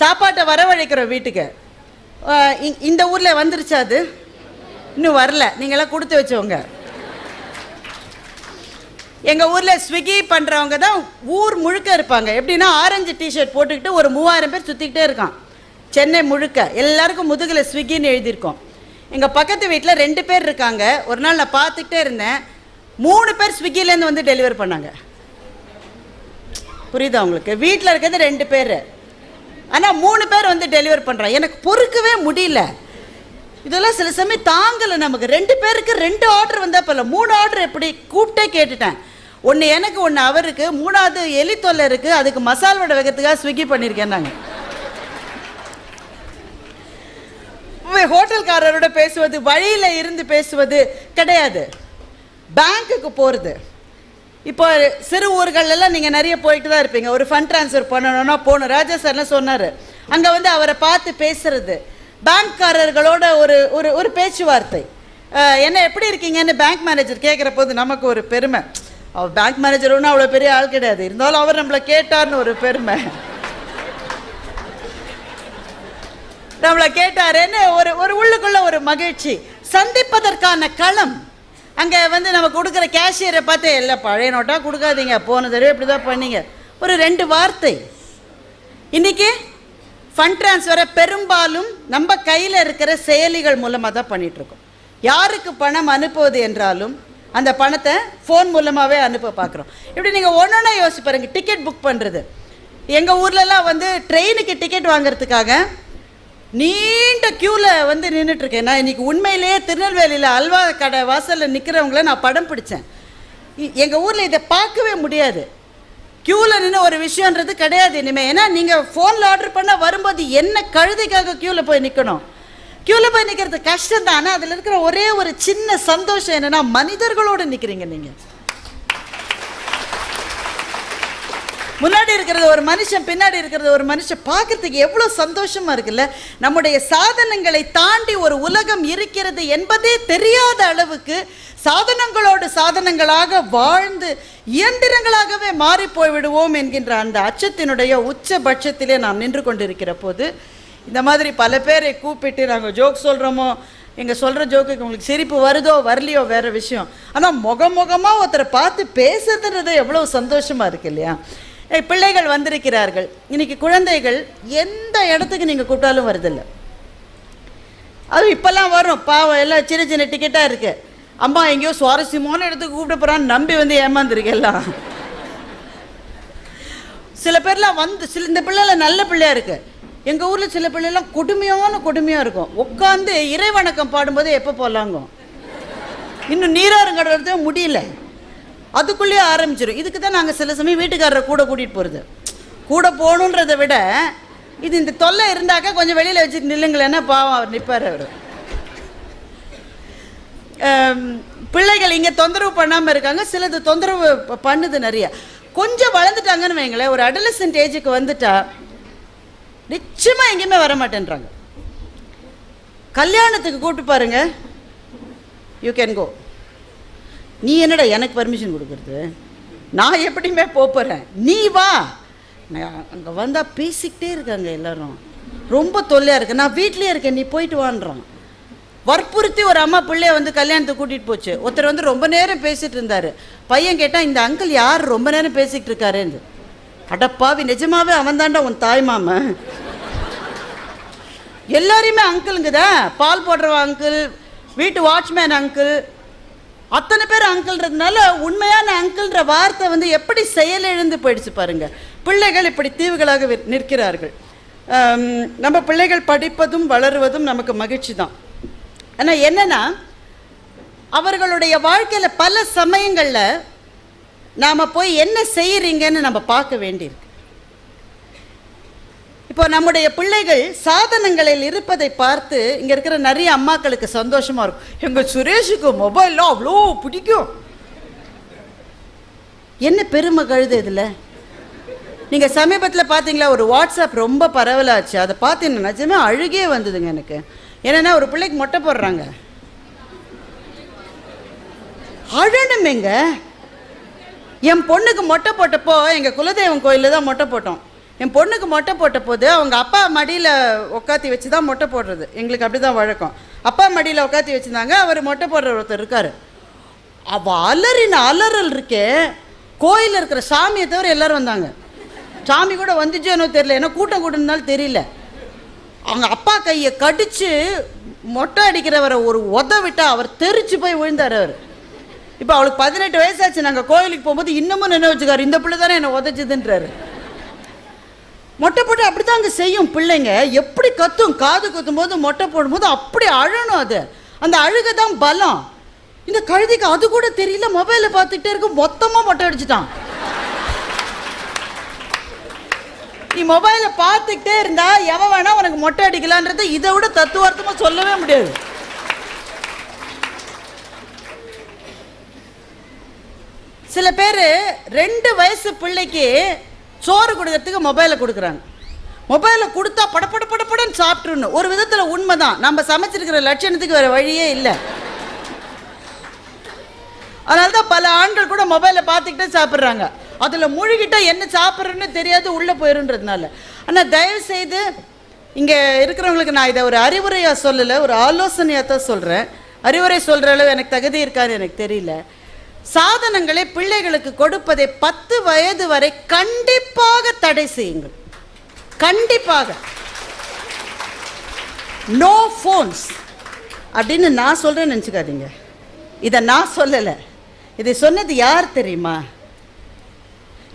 சாப்பாட்டை வரவழைக்கிறோம் வீட்டுக்கு. இந்த ஊரில் வந்துருச்சா? அது இன்னும் வரல, நீங்களாம் கொடுத்து வச்சவங்க. எங்கள் ஊரில் ஸ்விக்கி பண்ணுறவங்க தான் ஊர் முழுக்க இருப்பாங்க. எப்படின்னா ஆரஞ்சு டிஷர்ட் போட்டுக்கிட்டு ஒரு 3000 பேர் சுற்றிக்கிட்டே இருக்கான் சென்னை முழுக்க. எல்லாருக்கும் முதுகில் ஸ்விக்கின்னு எழுதியிருக்கோம். எங்கள் பக்கத்து வீட்டில் 2 பேர் இருக்காங்க. ஒரு நாள் நான் பார்த்துக்கிட்டே இருந்தேன், 3 பேர் ஸ்விக்கிலேருந்து டெலிவரி பண்ணாங்க. புரியுதா உங்களுக்கு? வீட்டில் இருக்கிறது 2 பேர், ஆனால் 3 பேர் டெலிவரி பண்ணுறான். எனக்கு பொறுக்கவே முடியல. இதெல்லாம் சில சமயம் தாங்கலை நமக்கு. 2 பேருக்கு 2 ஆர்டர் வந்தால் போல, 3 ஆர்டர் எப்படி கூப்பிட்டே கேட்டுட்டேன். ஒன்று எனக்கு, ஒன்று அவருக்கு, 3வது எலி தொல்லை இருக்குது, அதுக்கு மசால் வடை வைக்கிறதுக்காக ஸ்விக்கி பண்ணியிருக்கேன் நாங்கள். போய் ஹோட்டல்காரரோட பேசுவது, வழியில் இருந்து பேசுவது கிடையாது. பேங்க்குக்கு போகிறது, இப்போ சிறு ஊர்களெல்லாம் நீங்கள் நிறைய போயிட்டு தான் இருப்பீங்க. ஒரு ஃபண்ட் ட்ரான்ஸ்ஃபர் பண்ணணும்னா போகணும். ராஜா சார்லாம் சொன்னார், அங்கே வந்து அவரை பார்த்து பேசுறது, பேங்க்காரர்களோட ஒரு ஒரு ஒரு பேச்சுவார்த்தை. என்ன எப்படி இருக்கீங்கன்னு பேங்க் மேனேஜர் கேட்குற போது நமக்கு ஒரு பெருமை. அவர் பேங்க் மேனேஜர் ஒன்றும் அவ்வளோ பெரிய ஆள் கிடையாது, இருந்தாலும் அவர் நம்மளை கேட்டார்னு ஒரு பெருமை. நம்மளை கேட்டாருன்னு ஒரு ஒரு உள்ளுக்குள்ள ஒரு மகிழ்ச்சி. சந்திப்பதற்கான களம். அங்கே வந்து நம்ம கொடுக்குற கேஷியரை பார்த்து எல்லாம் பழைய நோட்டாக கொடுக்காதீங்க, போன தடவை இப்படி தான் பண்ணீங்க, ஒரு 2 வார்த்தை. இன்றைக்கி ஃபண்ட் ட்ரான்ஸ்ஃபரை பெரும்பாலும் நம்ம கையில் இருக்கிற செயலிகள் மூலமாக தான் பண்ணிகிட்ருக்கோம். யாருக்கு பணம் அனுப்புவது என்றாலும் அந்த பணத்தை ஃபோன் மூலமாகவே அனுப்ப பார்க்குறோம். இப்படி நீங்கள் ஒன்றா யோசிச்சு பாருங்க. டிக்கெட் புக் பண்ணுறது, எங்கள் ஊர்லலாம் வந்து ட்ரெயினுக்கு டிக்கெட் வாங்கிறதுக்காக நீண்ட க்யூவில் வந்து நின்றுட்டுருக்கேன். நான் இன்றைக்கி உண்மையிலேயே திருநெல்வேலியில் அல்வா கடை வாசலில் நிற்கிறவங்கள நான் படம் பிடிச்சேன். எங்கள் ஊரில் இதை பார்க்கவே முடியாது. க்யூவில் நின்று ஒரு விஷயன்றது கிடையாது இனிமேல். ஏன்னா நீங்கள் ஃபோனில் ஆர்டர் பண்ணால் வரும்போது என்ன கழுதைக்காக க்யூவில் போய் நிற்கணும். க்யூவில் போய் நிற்கிறது கஷ்டம் தான். ஆனால் அதில் இருக்கிற ஒரே ஒரு சின்ன சந்தோஷம் என்னென்னா, மனிதர்களோடு நிற்கிறீங்க. நீங்கள் முன்னாடி இருக்கிறது ஒரு மனுஷன், பின்னாடி இருக்கிறது ஒரு மனுஷன், பார்க்கறதுக்கு எவ்வளோ சந்தோஷமா இருக்குல்ல. நம்முடைய சாதனங்களை தாண்டி ஒரு உலகம் இருக்கிறது என்பதே தெரியாத அளவுக்கு சாதனங்களோடு சாதனங்களாக வாழ்ந்து இயந்திரங்களாகவே மாறி போய்விடுவோம் என்கின்ற அந்த அச்சத்தினுடைய உச்சபட்சத்திலே நாம் நின்று கொண்டிருக்கிற போது, இந்த மாதிரி பல பேரை கூப்பிட்டு நாங்கள் ஜோக் சொல்கிறோமோ, எங்கள் சொல்கிற ஜோக்குக்கு உங்களுக்கு சிரிப்பு வருதோ வரலையோ வேறு விஷயம். ஆனால் முகமாக ஒருத்தரை பார்த்து பேசுறதுன்றது எவ்வளோ சந்தோஷமாக இருக்கு இல்லையா. பிள்ளைகள் வந்திருக்கிறார்கள். இன்னைக்கு குழந்தைகள் எந்த இடத்துக்கு நீங்கள் கூப்பிட்டாலும் வருதில்லை. அது இப்போல்லாம் வரும், பாவம், எல்லாம் சின்ன சின்ன டிக்கெட்டாக இருக்குது. அம்மா எங்கேயோ சுவாரஸ்யமான இடத்துக்கு கூப்பிட போகிறான்னு நம்பி வந்து ஏமாந்துருக்கு எல்லாம். சில பேர்லாம் வந்து இந்த பிள்ளைலாம் நல்ல பிள்ளையாக இருக்குது. எங்கள் ஊரில் சில பிள்ளைலாம் கொடுமையாக இருக்கும். உட்காந்து இறை வணக்கம் பாடும்போது எப்போ போகலாங்க, இன்னும் நீராறுங்கடை முடியல, அதுக்குள்ளேயே ஆரம்பிச்சிடும். இதுக்கு தான் நாங்கள் சில சமயம் வீட்டுக்காரரை கூட கூட்டிகிட்டு போகிறது. கூட போகணுன்றதை விட இது இந்த தொல்லை இருந்தாக்கா கொஞ்சம் வெளியில் வச்சுட்டு நில்லுங்களேன்னா பாவம் அவர் நிற்பார். அவர் பிள்ளைகள் இங்கே தொந்தரவு பண்ணாமல் இருக்காங்க, சிலது தொந்தரவு பண்ணுது நிறைய. கொஞ்சம் வளர்ந்துட்டாங்கன்னு வைங்களேன், ஒரு அடலசன்ட் ஏஜுக்கு வந்துட்டா நிச்சயமாக எங்கேயுமே வர மாட்டேன்றாங்க. கல்யாணத்துக்கு கூப்பிட்டு பாருங்க, யூ கேன் கோ. நீ என்னடா எனக்கு பர்மிஷன் கொடுக்குறது, நான் எப்படியுமே போகிறேன், நீ வா. அங்கே வந்தால் பேசிக்கிட்டே இருக்காங்க எல்லாரும், ரொம்ப தொல்லையாக இருக்கு, நான் வீட்லேயே இருக்கேன், நீ போயிட்டு வான்றான். வற்புறுத்தி ஒரு அம்மா பிள்ளைய வந்து கல்யாணத்துக்கு கூட்டிகிட்டு போச்சு. ஒருத்தர் வந்து ரொம்ப நேரம் பேசிகிட்டு இருந்தார். பையன் கேட்டால், இந்த அங்கிள் யார் ரொம்ப நேரம் பேசிக்கிட்டு இருக்காருன்னு. அடப்பாவி, நிஜமாவே அவன் தாண்டா உன் தாய் மாமன். எல்லாரையுமே அங்கிளுங்குதான், பால் போடுறவ அங்கிள், வீட்டு வாட்ச்மேன் அங்கிள், அத்தனை பேர் அங்கிள்ன்றதுனால உண்மையான அங்கிள்ன்ற வார்த்தை வந்து எப்படி செயலிழந்து போயிடுச்சு பாருங்க. பிள்ளைகள் இப்படி தீவுகளாக நிற்கிறார்கள். நம்ம பிள்ளைகள் படிப்பதும் வளருவதும் நமக்கு மகிழ்ச்சி தான். ஆனால் என்னன்னா, அவர்களுடைய வாழ்க்கையில் பல சமயங்களில் நாம் போய் என்ன செய்கிறீங்கன்னு நம்ம பார்க்க வேண்டியிருக்கு. இப்போ நம்முடைய பிள்ளைகள் சாதனங்களில் இருப்பதை பார்த்து இங்கே இருக்கிற நிறைய அம்மாக்களுக்கு சந்தோஷமாக இருக்கும். எங்கள் சுரேஷுக்கு மொபைல்லாம் அவ்வளோ பிடிக்கும். என்ன பெருமை கழுது இதில். நீங்கள் சமீபத்தில் பார்த்தீங்களா, ஒரு வாட்ஸ்அப் ரொம்ப பரவலாச்சு. அதை பார்த்து நிஜமே அழுகே வந்ததுங்க எனக்கு. என்னென்னா, ஒரு பிள்ளைக்கு மொட்டை போடுறாங்க, அழணுமேங்க. என் பொண்ணுக்கு மொட்டை போட்டப்போ எங்கள் குலதெய்வம் கோயிலில் தான் மொட்டை போட்டோம். என் பொண்ணுக்கு மொட்டை போட்ட போது அவங்க அப்பா மடியில் உட்காத்தி வச்சு தான் மொட்டை போடுறது. எங்களுக்கு அப்படி தான் வழக்கம். அப்பா மடியில் உட்காத்தி வச்சுருந்தாங்க. அவர் மொட்டை போடுற ஒருத்தர் இருக்கார். அவள் அலறல் இருக்கே. கோயிலில் இருக்கிற சாமியை தவிர எல்லோரும் வந்தாங்க. சாமி கூட வந்துச்சோன்னு தெரியல, ஏன்னா கூட்டம் கூட்டம்னாலும் தெரியல. அவங்க அப்பா கையை கடித்து மொட்டை அடிக்கிறவரை ஒரு உத விட்டால் அவர் தெரிச்சு போய் விழுந்தார். அவர் இப்போ அவளுக்கு 18 வயசாச்சு. நாங்கள் கோயிலுக்கு போகும்போது இன்னமும் நினைவு வச்சுக்காரு, இந்த பிள்ளை தானே என்னை உதச்சுதுன்றாரு. மொட்டை போட்டு அப்படி தான் அங்கே செய்யும் பிள்ளைங்க. எப்படி கத்தும், காது கத்தும் போது மொட்டை போடும்போது அப்படி அழணும். அது அந்த அழுகை தான் பலம். இந்த கழுதைக்கு அது கூட தெரியல, மொபைலில் பார்த்துக்கிட்டே இருக்கும், மொத்தமாக மொட்டை அடிச்சுட்டான். நீ மொபைலை பார்த்துக்கிட்டே இருந்தா எவன் வேணா உனக்கு மொட்டை அடிக்கலான்றது இதை விட தத்துவார்த்தமா சொல்லவே முடியாது. சில பேர் 2 வயசு பிள்ளைக்கு சோறு கொடுக்கறதுக்கு மொபைலை கொடுக்குறாங்க. மொபைலை கொடுத்தா படப்படன்னு சாப்பிட்டுருணும். ஒரு விதத்தில் உண்மைதான், நம்ம சமைச்சிருக்கிற லட்சணத்துக்கு வேற வழியே இல்லை. அதனால தான் பல ஆண்கள் கூட மொபைலை பார்த்துக்கிட்டே சாப்பிட்றாங்க. அதில் மூழ்கிட்டா என்ன சாப்பிட்றேன்னு தெரியாது, உள்ளே போயிருன்றதுனால. ஆனால் தயவு செய்து இங்கே இருக்கிறவங்களுக்கு நான் இதை ஒரு அறிவுரையாக சொல்லலை, ஒரு ஆலோசனையாக தான் சொல்கிறேன். அறிவுரை சொல்கிற அளவு எனக்கு தகுதி இருக்கான்னு எனக்கு தெரியல. சாதனங்களை பிள்ளைகளுக்கு கொடுப்பதை 10 வயது வரை கண்டிப்பாக தடை செய்யுங்கள். கண்டிப்பாக நோ ஃபோன்ஸ் அப்படின்னு நான் சொல்கிறேன்னு நினச்சிக்காதீங்க. இதை நான் சொல்லலை, இதை சொன்னது யார் தெரியுமா?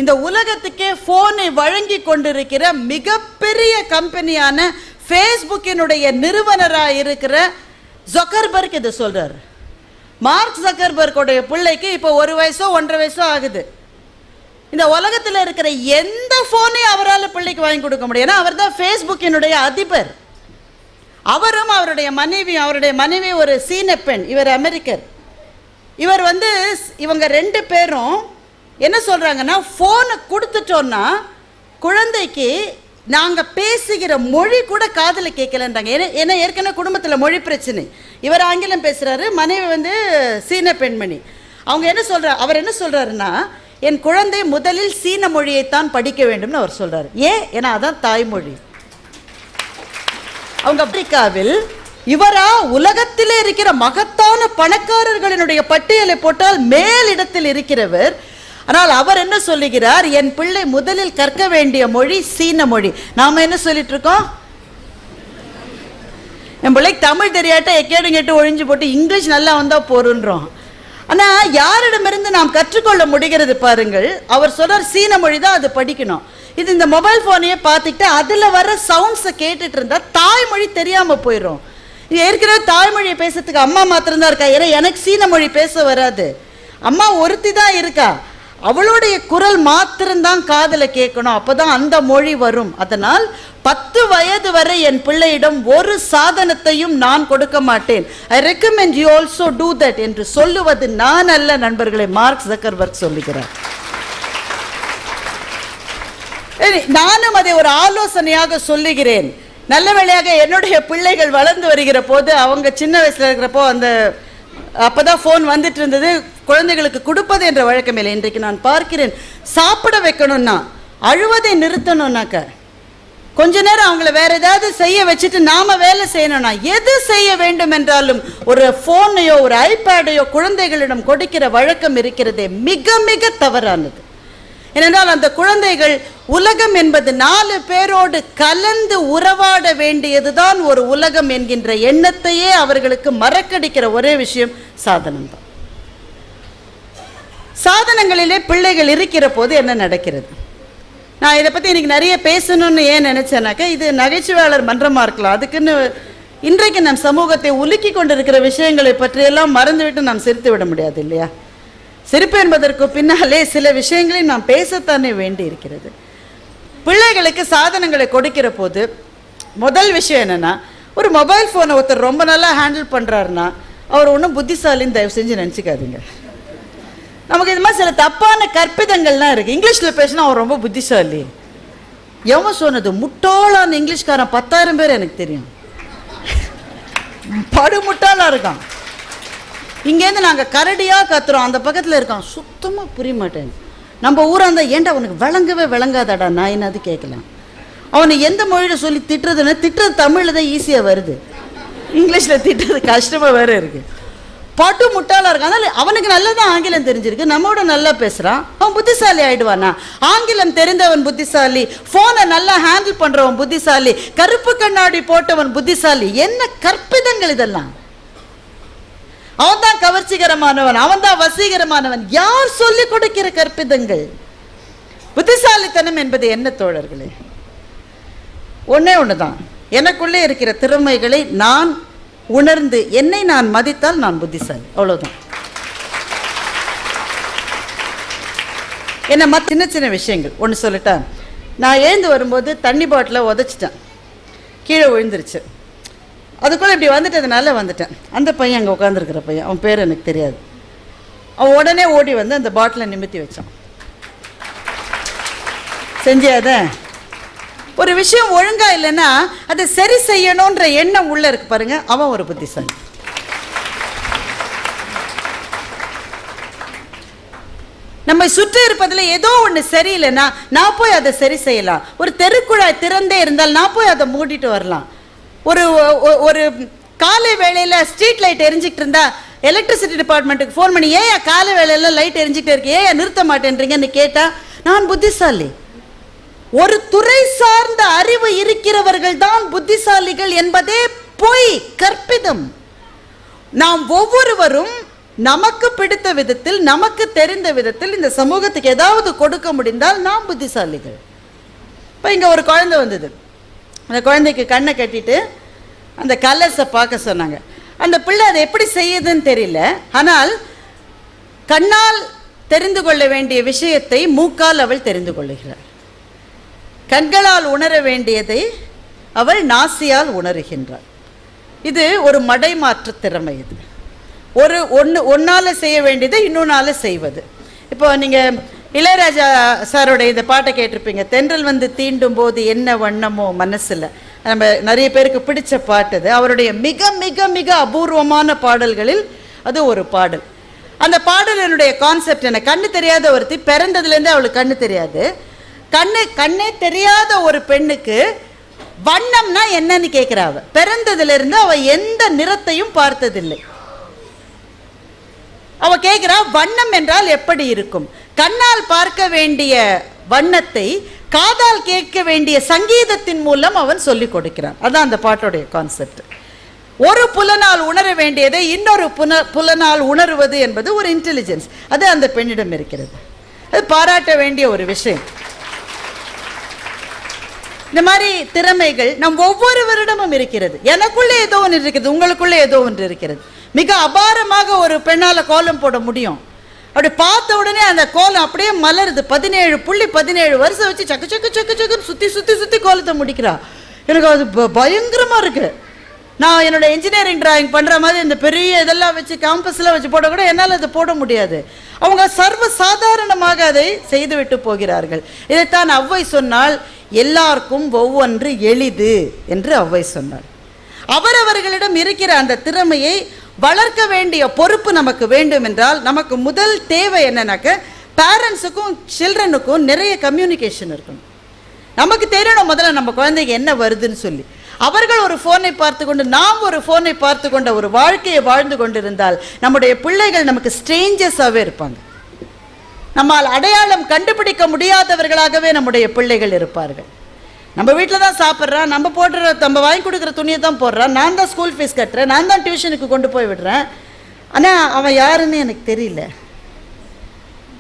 இந்த உலகத்துக்கே ஃபோனை வழங்கி கொண்டிருக்கிற மிகப்பெரிய கம்பெனியான ஃபேஸ்புக்கினுடைய நிறுவனராக இருக்கிற ஜக்கர்பர்க் இதை சொல்கிறார். மார்க் ஜக்கர்பர்க்குடைய பிள்ளைக்கு இப்போ 1 வயசோ 1.5 வயசோ ஆகுது. இந்த உலகத்தில் இருக்கிற எந்த ஃபோனையும் அவரால் பிள்ளைக்கு வாங்கி கொடுக்க முடியும். ஏன்னா அவர் தான் ஃபேஸ்புக்கினுடைய அதிபர். அவரும் அவருடைய மனைவி ஒரு சீன பெண், இவர் அமெரிக்கர். இவர் இவங்க 2 பேரும் என்ன சொல்கிறாங்கன்னா, ஃபோனை கொடுத்துட்டோன்னா குழந்தைக்கு நாங்கள் பேசுகிற மொழி கூட காதில் கேட்கலன்றாங்க. ஏன்னா ஏற்கனவே குடும்பத்தில் மொழி பிரச்சனை. இவர் ஆங்கிலம் பேசுகிறாரு, மனைவி சீன பெண்மணி. அவர் என்ன சொல்கிறாருன்னா, என் குழந்தை முதலில் சீன மொழியைத்தான் படிக்க வேண்டும்னு அவர் சொல்கிறார். ஏன்னா அதான் தாய்மொழி. அவங்க அமெரிக்காவில் இவரா உலகத்திலே இருக்கிற மகத்தான பணக்காரர்களினுடைய பட்டியலை போட்டால் மேலிடத்தில் இருக்கிறவர். ஆனால் அவர் என்ன சொல்லுகிறார், என் பிள்ளை முதலில் கற்க வேண்டிய மொழி சீன மொழி. நாம என்ன சொல்லிட்டு இருக்கோம், என் பிள்ளைக்கு தமிழ் தெரியாட்ட எக்கேடு ஒழிஞ்சு போட்டு இங்கிலீஷ் நல்லா வந்தா போறோன்றோம். ஆனா யாரிடமிருந்து நாம் கற்றுக்கொள்ள முடிகிறது பாருங்கள். அவர் சொல்றார் சீன மொழி தான் அது படிக்கணும். இது இந்த மொபைல் போனையே பார்த்துக்கிட்டு அதுல வர சவுண்ட்ஸை கேட்டுட்டு இருந்தா தாய்மொழி தெரியாம போயிடும். ஏற்கனவே தாய்மொழியை பேசுறதுக்கு அம்மா மாத்திரம்தான் இருக்கா. ஏன்னா எனக்கு சீன மொழி பேச வராது. அம்மா ஒருத்தி தான் இருக்கா, அவளுடைய குரல் மாத்திரம்தான் காதல கேட்கணும், அப்பதான் அந்த மொழி வரும். அதனால் 10 வயது வரை என் பிள்ளையிடம் ஒரு சாதனத்தையும் நான் கொடுக்க மாட்டேன். I recommend you also do that என்று சொல்லுவது நான் அல்ல நண்பர்களை, மார்க் ஜக்கர்பர்க் சொல்லுகிறார். நானும் அதை ஒரு ஆலோசனையாக சொல்லுகிறேன். நல்ல வேளையாக என்னுடைய பிள்ளைகள் வளர்ந்து வருகிற போது, அவங்க சின்ன வயசுல இருக்கிறப்போ அப்பதான் போன் வந்துட்டு இருந்தது. குழந்தைகளுக்கு கொடுப்பது என்ற வழக்கம் இல்லை. இன்றைக்கு நான் பார்க்கிறேன், சாப்பிட வைக்கணும்னா, அழுவதை நிறுத்தணும்னாக்க, கொஞ்ச நேரம் அவங்கள வேற ஏதாவது செய்ய வச்சுட்டு நாம வேலை செய்யணும்னா, எது செய்ய வேண்டும் என்றாலும் ஒரு போனையோ ஒரு ஐபேடையோ குழந்தைகளிடம் கொடுக்கிற வழக்கம் இருக்கிறதே, மிக மிக தவறானது. ஏனென்றால் அந்த குழந்தைகள் உலகம் என்பது 4 பேரோடு கலந்து உறவாட வேண்டியதுதான் ஒரு உலகம் என்கின்ற எண்ணத்தையே அவர்களுக்கு மறக்கடிக்கிற ஒரே விஷயம் சாதனம் தான். சாதனங்களிலே பிள்ளைகள் இருக்கிற போது என்ன நடக்கிறது? நான் இதை பற்றி இன்னைக்கு நிறைய பேசணும்னு ஏன் நினைச்சேனாக்கா, இது நகைச்சுவையாளர் மன்றமா இருக்கலாம். அதுக்குன்னு இன்றைக்கு நம் சமூகத்தை உலுக்கி கொண்டிருக்கிற விஷயங்களை பற்றியெல்லாம் மறந்துவிட்டு நாம் சிரித்து விட முடியாது இல்லையா? சிரிப்பு என்பதற்கு பின்னாலே சில விஷயங்களை நாம் பேசத்தானே வேண்டி இருக்கிறது. பிள்ளைகளுக்கு சாதனங்களை கொடுக்கிற போது முதல் விஷயம் என்னன்னா, ஒரு மொபைல் ஃபோனை ஒருத்தர் ரொம்ப நல்லா ஹேண்டில் பண்ணுறாருன்னா அவர் ஒன்றும் புத்திசாலின்னு தயவு செஞ்சு நினச்சிக்காதீங்க. நமக்கு இது மாதிரி சில தப்பான கற்பிதங்கள்லாம் இருக்குது. இங்கிலீஷில் பேசினா அவர் ரொம்ப புத்திசாலி. எவன் சொன்னது? முட்டாளான இங்கிலீஷ்காரன் 10,000 பேர் எனக்கு தெரியும். படு முட்டாளாக இருக்கான். இங்கேருந்து நாங்கள் கரடியாக கத்துறோம், அந்த பக்கத்தில் இருக்கான், சுத்தமாக புரிய மாட்டேன். நம்ம ஊராக இருந்தால் ஏன்டா அவனுக்கு விளங்காதாடா நான் என்னது கேட்கலாம். அவனை எந்த மொழியில் சொல்லி திட்டுறதுன்னா, திட்டுறது தமிழில் தான் ஈஸியாக வருது, இங்கிலீஷில் திட்டுறது கஷ்டமாக வேறு இருக்குது. பட்டு முட்டாளாக இருக்கான். அதனால் அவனுக்கு நல்லா தான் ஆங்கிலம் தெரிஞ்சிருக்கு, நம்மோட நல்லா பேசுகிறான், அவன் புத்திசாலி ஆகிடுவானா? ஆங்கிலம் தெரிந்தவன் புத்திசாலி, ஃபோனை நல்லா ஹேண்டில் பண்ணுறவன் புத்திசாலி, கருப்பு கண்ணாடி போட்டவன் புத்திசாலி. என்ன கற்பிதங்கள் இதெல்லாம்! அவன் தான் கவர்ச்சிகரமானவன், அவன் தான் வசீகரமானவன். யார் சொல்லிக் கொடுக்கிற கற்பிதங்கள்? புத்திசாலித்தனம் என்பது என்ன தோழர்களே? ஒன்னே ஒண்ணுதான், எனக்குள்ளே இருக்கிற திறமைகளை நான் உணர்ந்து என்னை நான் மதித்தால் நான் புத்திசாலி, அவ்வளவுதான். என்ன சின்ன சின்ன விஷயங்கள் ஒன்று சொல்லட்டா, நான் எழுந்து வரும்போது தண்ணி பாட்டிலை உதச்சிட்டேன், கீழே விழுந்துருச்சு. அதுக்குள்ளே இப்படி வந்துட்டதுனால வந்துட்டேன். அந்த பையன் அங்கே உட்காந்துருக்கிற பையன், அவன் பேர் எனக்கு தெரியாது, அவன் உடனே ஓடி வந்து அந்த பாட்டிலை நிமித்தி வச்சான். செஞ்சாத ஒரு விஷயம் ஒழுங்கா இல்லைன்னா அதை சரி செய்யணுன்ற எண்ணம் உள்ள இருக்கு பாருங்க, அவன் ஒரு புத்திசாலி. நம்ம சுற்றி இருப்பதில் ஏதோ ஒன்று சரியில்லைன்னா நான் போய் அதை சரி செய்யலாம். ஒரு தெருக்குழாய் திறந்தே இருந்தால் நான் போய் அதை மூடிட்டு வரலாம். ஒரு ஒரு காலை வேளையில் ஸ்ட்ரீட் லைட் எரிஞ்சிக்கிட்டு இருந்தா எலக்ட்ரிசிட்டி டிபார்ட்மெண்ட்டுக்கு ஃபோன் பண்ணி ஏன் காலை வேளையில லைட் எரிஞ்சிக்கிட்டே இருக்கு, ஏன் நிறுத்த மாட்டேன்றீங்கன்னு கேட்டால் நான் புத்திசாலி. ஒரு துறை சார்ந்த அறிவு இருக்கிறவர்கள் தான் புத்திசாலிகள் என்பதே பொய், கற்பிதம். நாம் ஒவ்வொருவரும் நமக்கு பிடித்த விதத்தில், நமக்கு தெரிந்த விதத்தில் இந்த சமூகத்துக்கு ஏதாவது கொடுக்க முடிந்தால் நாம் புத்திசாலிகள். இப்போ இங்கே ஒரு குழந்தை வந்தது, அந்த குழந்தைக்கு கண்ணை கட்டிட்டு அந்த கலர்ஸை பார்க்க சொன்னாங்க. அந்த பிள்ளை அதை எப்படி செய்யுதுன்னு தெரியல, ஆனால் கண்ணால் தெரிந்து கொள்ள வேண்டிய விஷயத்தை மூக்கால் அவள் தெரிந்து கொள்ளுகிறாள். கண்களால் உணர வேண்டியதை அவள் நாசியால் உணர்கின்றாள். இது ஒரு மடைமாற்று திறமை. இது ஒன்னால செய்ய வேண்டியதை இன்னொன்னால செய்வது. இப்போ நீங்கள் இளையராஜா சாரோடைய இந்த பாட்டை கேட்டிருப்பீங்க, தென்றல் வந்து தீண்டும் போது என்ன வண்ணமோ மனசில். நம்ம நிறைய பேருக்கு பிடிச்ச பாட்டு அது. அவருடைய மிக மிக மிக அபூர்வமான பாடல்களில் அது ஒரு பாடல். அந்த பாடலினுடைய கான்செப்ட் என்ன, கண்ணு தெரியாத ஒருத்தி, பிறந்ததுலேருந்து அவளுக்கு கண்ணு தெரியாது. கண்ணே தெரியாத ஒரு பெண்ணுக்கு வண்ணம்னா என்னன்னு கேட்கிறாவ. பிறந்ததிலிருந்து அவ எந்த நிறத்தையும் பார்த்ததில்லை. அவ கேட்கிறா வண்ணம் என்றால் எப்படி இருக்கும். கண்ணால் பார்க்க வேண்டிய வண்ணத்தை காதால் கேட்க வேண்டிய சங்கீதத்தின் மூலம் அவன் சொல்லிக் கொடுக்கிறான். அதான் அந்த பாட்டோடைய கான்செப்ட். ஒரு புலனால் உணர வேண்டியதை இன்னொரு புலனால் உணர்வது என்பது ஒரு இன்டெலிஜென்ஸ். அது அந்த பெண்ணிடம் இருக்கிறது. அது பாராட்ட வேண்டிய ஒரு விஷயம். இந்த மாதிரி திறமைகள் நம் ஒவ்வொருவரிடமும் இருக்கிறது. எனக்குள்ளே ஏதோ ஒன்று இருக்கிறது, உங்களுக்குள்ளே ஏதோ ஒன்று இருக்கிறது. மிக அபாரமாக ஒரு பெண்ணால கோலம் போட முடியும். அப்படி பார்த்த உடனே அந்த கோலம் அப்படியே மலருது. 17 வருஷம் வச்சு சக்கு சக்கு சக்கு சக்குன்னு சுத்தி சுத்தி சுத்தி கோலத்தை முடிக்கிறா. எனக்கு அது பயங்கரமா இருக்கு. நான் என்னோட இன்ஜினியரிங் டிராயிங் பண்ற மாதிரி இந்த பெரிய இதெல்லாம் வச்சு கேம்பஸ்ல வச்சு போட கூட என்னால் அதை போட முடியாது. அவங்க சர்வ சாதாரணமாக அதை செய்துவிட்டு போகிறார்கள். இதைத்தான் ஔவை சொன்னால், எல்லாருக்கும் ஒவ்வொன்று எளிது என்று ஔவை சொன்னாள். அவரவர்களிடம் இருக்கிற அந்த திறமையை வளர்க்க வேண்டிய பொறுப்பு நமக்கு வேண்டும் என்றால் நமக்கு முதல் தேவை என்னன்னாக்க, பேரண்ட்ஸுக்கும் சில்ட்ரனுக்கும் நிறைய கம்யூனிகேஷன் இருக்கணும். நமக்கு தெரியணும் முதல்ல நம்ம குழந்தைக்கு என்ன வருதுன்னு சொல்லி. அவர்கள் ஒரு ஃபோனை பார்த்து கொண்டு நாம் ஒரு ஃபோனை பார்த்து கொண்ட ஒரு வாழ்க்கையை வாழ்ந்து கொண்டிருந்தால் நம்முடைய பிள்ளைகள் நமக்கு ஸ்ட்ரேஞ்சர்ஸாகவே இருப்பாங்க. நம்மால் அடையாளம் கண்டுபிடிக்க முடியாதவர்களாகவே நம்முடைய பிள்ளைகள் இருப்பார்கள். நம்ம வீட்டில் தான் சாப்பிட்றான், நம்ம வாங்கி கொடுக்குற துணியை தான் போடுறான், நான் தான் ஸ்கூல் ஃபீஸ் கட்டுறேன், நான் தான் டியூஷனுக்கு கொண்டு போய் விடுறேன், ஆனால் அவன் யாருன்னு எனக்கு தெரியல.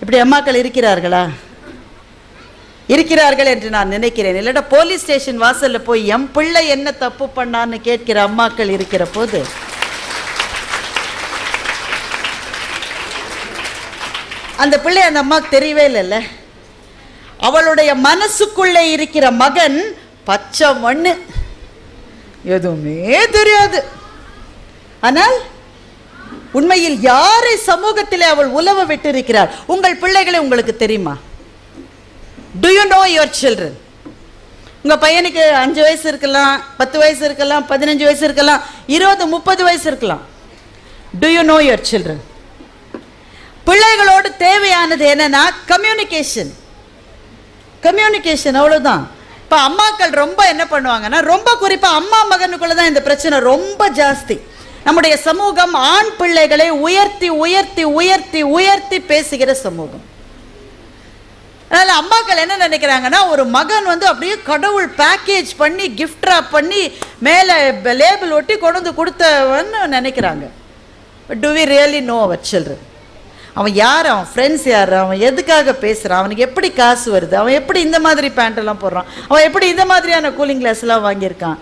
இப்படி அம்மாக்கள் இருக்கிறார்களா? இருக்கிறார்கள் என்று நான் நினைக்கிறேன். இல்லைன்னா போலீஸ் ஸ்டேஷன் வாசலில் போய் என் பிள்ளை என்ன தப்பு பண்ணான்னு கேட்கிற அம்மாக்கள் இருக்கிற போது அந்த பிள்ளை அந்த அம்மாவுக்கு தெரியவே இல்லைல்ல. அவளுடைய மனசுக்குள்ளே இருக்கிற மகன் பச்சை மண்ணு, எதுவுமே தெரியாது. ஆனால் உண்மையில் யாரை சமூகத்திலே அவள் உலவ விட்டு இருக்கிறாள்? உங்கள் பிள்ளைகளை உங்களுக்கு தெரியுமா? Do you know your children? உங்கள் பையனுக்கு 5 வயசு இருக்கலாம், 10 வயசு இருக்கலாம், 15 வயசு இருக்கலாம், 20, 30 வயசு இருக்கலாம். Do you know your children? பிள்ளைகளோடு தேவையானது என்னன்னா கம்யூனிகேஷன். கம்யூனிகேஷன் அவ்வளோதான். இப்போ அம்மாக்கள் ரொம்ப என்ன பண்ணுவாங்கன்னா, ரொம்ப குறிப்பாக அம்மா மகனுக்குள்ள தான் இந்த பிரச்சனை ரொம்ப ஜாஸ்தி. நம்முடைய சமூகம் ஆண் பிள்ளைகளை உயர்த்தி உயர்த்தி உயர்த்தி உயர்த்தி பேசுகிற சமூகம். அதனால அம்மாக்கள் என்ன நினைக்கிறாங்கன்னா, ஒரு மகன் வந்து அப்படியே கடவுள் பேக்கேஜ் பண்ணி கிஃப்ட் ராப் பண்ணி மேலே லேபிள் ஒட்டி கொண்டு வந்து கொடுத்தவன்னு நினைக்கிறாங்க. But do we really know our children? அவன் யார், அவன் ஃப்ரெண்ட்ஸ் யார், அவன் எதுக்காக பேசுகிறான், அவனுக்கு எப்படி காசு வருது, அவன் எப்படி இந்த மாதிரி பேண்ட்டெல்லாம் போடுறான், அவன் எப்படி இந்த மாதிரியான கூலிங் கிளாஸ்லாம் வாங்கியிருக்கான்,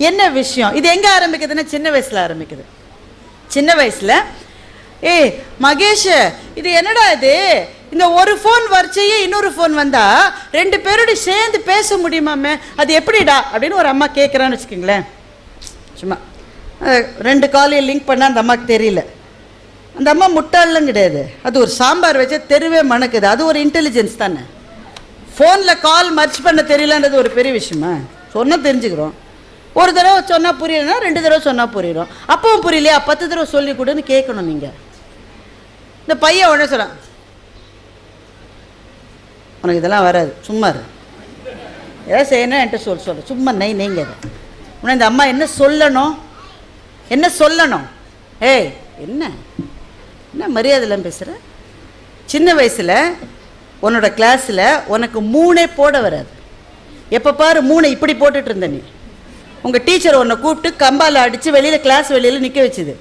என்ன விஷயம்? இது எங்கே ஆரம்பிக்குதுன்னா சின்ன வயசில் ஆரம்பிக்குது. சின்ன வயசில் மகேஷ் இது என்னடா இது, இந்த ஒரு ஃபோன் வரைச்சையே இன்னொரு ஃபோன் வந்தா 2 பேரோட சேர்ந்து பேச முடியுமாமே, அது எப்படிடா அப்படின்னு ஒரு அம்மா கேட்குறான்னு வச்சுக்கோங்களேன். சும்மா 2 காலையை லிங்க் பண்ணால் அந்த அம்மாவுக்கு தெரியல. அந்த அம்மா முட்டாளெலாம் கிடையாது, அது ஒரு சாம்பார் வச்சா தெருவே மணக்குது, அது ஒரு இன்டெலிஜென்ஸ் தானே. ஃபோனில் கால் மர்ச் பண்ண தெரியலன்றது ஒரு பெரிய விஷயமா? சொன்னால் தெரிஞ்சுக்கிறோம். ஒரு தடவை சொன்னால் புரியலன்னா 2 தடவை சொன்னால் புரியும். அப்பவும் புரியலையா 10 தடவை சொல்லி கொடுன்னு கேட்கணும். நீங்கள் இந்த பையன் உடனே சொல்ல, உனக்கு இதெல்லாம் வராது, சும்மா இரு, ஏதாவது செய்யணும் என்கிட்ட சொல்ல சும்மா நெய்ங்க. உடனே இந்த அம்மா என்ன சொல்லணும்? ஏய் என்ன மரியாதைலாம் பேசுகிற? சின்ன வயசில் உன்னோட கிளாஸில் உனக்கு 3 போட வராது. எப்போ பாரு 3 இப்படி போட்டுட்டு இருந்த நீ. உங்கள் டீச்சர் உன்னை கூப்பிட்டு கம்பால் அடித்து வெளியில் கிளாஸ் வெளியில் நிற்க வச்சுது.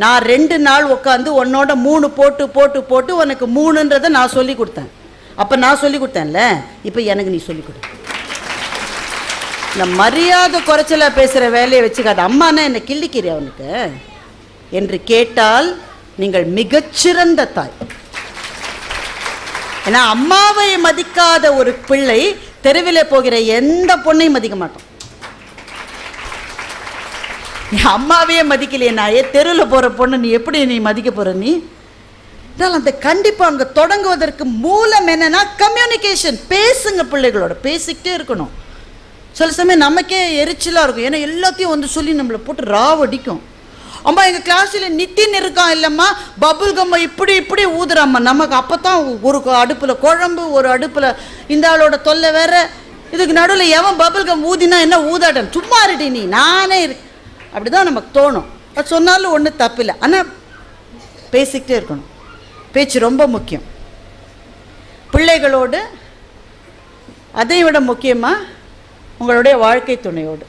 நான் 2 நாள் உட்காந்து உன்னோட 3 போட்டு போட்டு போட்டு உனக்கு 3ன்றதை நான் சொல்லி கொடுத்தேன். அப்போ நான் சொல்லி கொடுத்தேன்ல, இப்போ எனக்கு நீ சொல்லிக் கொடு. இந்த மரியாதை குறைச்சலாக பேசுகிற வேலையை வச்சுக்காது. அம்மானா என்னை கிள்ளிக்கிறீ அவனுக்கு என்று கேட்டால் நீங்கள் மிகச்சிறந்த தாய். ஏன்னா அம்மாவை மதிக்காத ஒரு பிள்ளை தெருவில் போகிற எந்த பொண்ணையும் மதிக்க மாட்டோம். அம்மாவையே மதிக்கலையே நாயே, தெருவில் போகிற பொண்ணு நீ எப்படி மதிக்க போகிற? நீ அந்த கண்டிப்பாக அங்கே தொடங்குவதற்கு மூலம் என்னன்னா கம்யூனிகேஷன். பேசுங்க, பிள்ளைகளோட பேசிக்கிட்டே இருக்கணும். சில சமயம் நமக்கே எரிச்சலாக இருக்கும், ஏன்னா எல்லாத்தையும் வந்து சொல்லி நம்மளை போட்டு ராவடிக்கும். அம்மா எங்கள் கிளாஸில் நித்தின் இருக்கான் இல்லைம்மா, பபுள் கம்மா இப்படி ஊதுறாம்மா. நமக்கு அப்போ தான் ஒரு அடுப்பில் குழம்பு, ஒரு அடுப்பில் இந்த ஆளோட தொல்லை வேற. இதுக்கு நடுவில் எவன் பபுள் கம் ஊதினா என்ன ஊதாட்டம், சும்மா இருட்டி நீ, நானே இருக்கு, அப்படி தான் நமக்கு தோணும். அது சொன்னாலும் ஒன்றும் தப்பில்லை, ஆனால் பேசிக்கிட்டே இருக்கணும். பேச்சு ரொம்ப முக்கியம் பிள்ளைகளோடு. அதை விட முக்கியமாக உங்களுடைய வாழ்க்கை துணையோடு.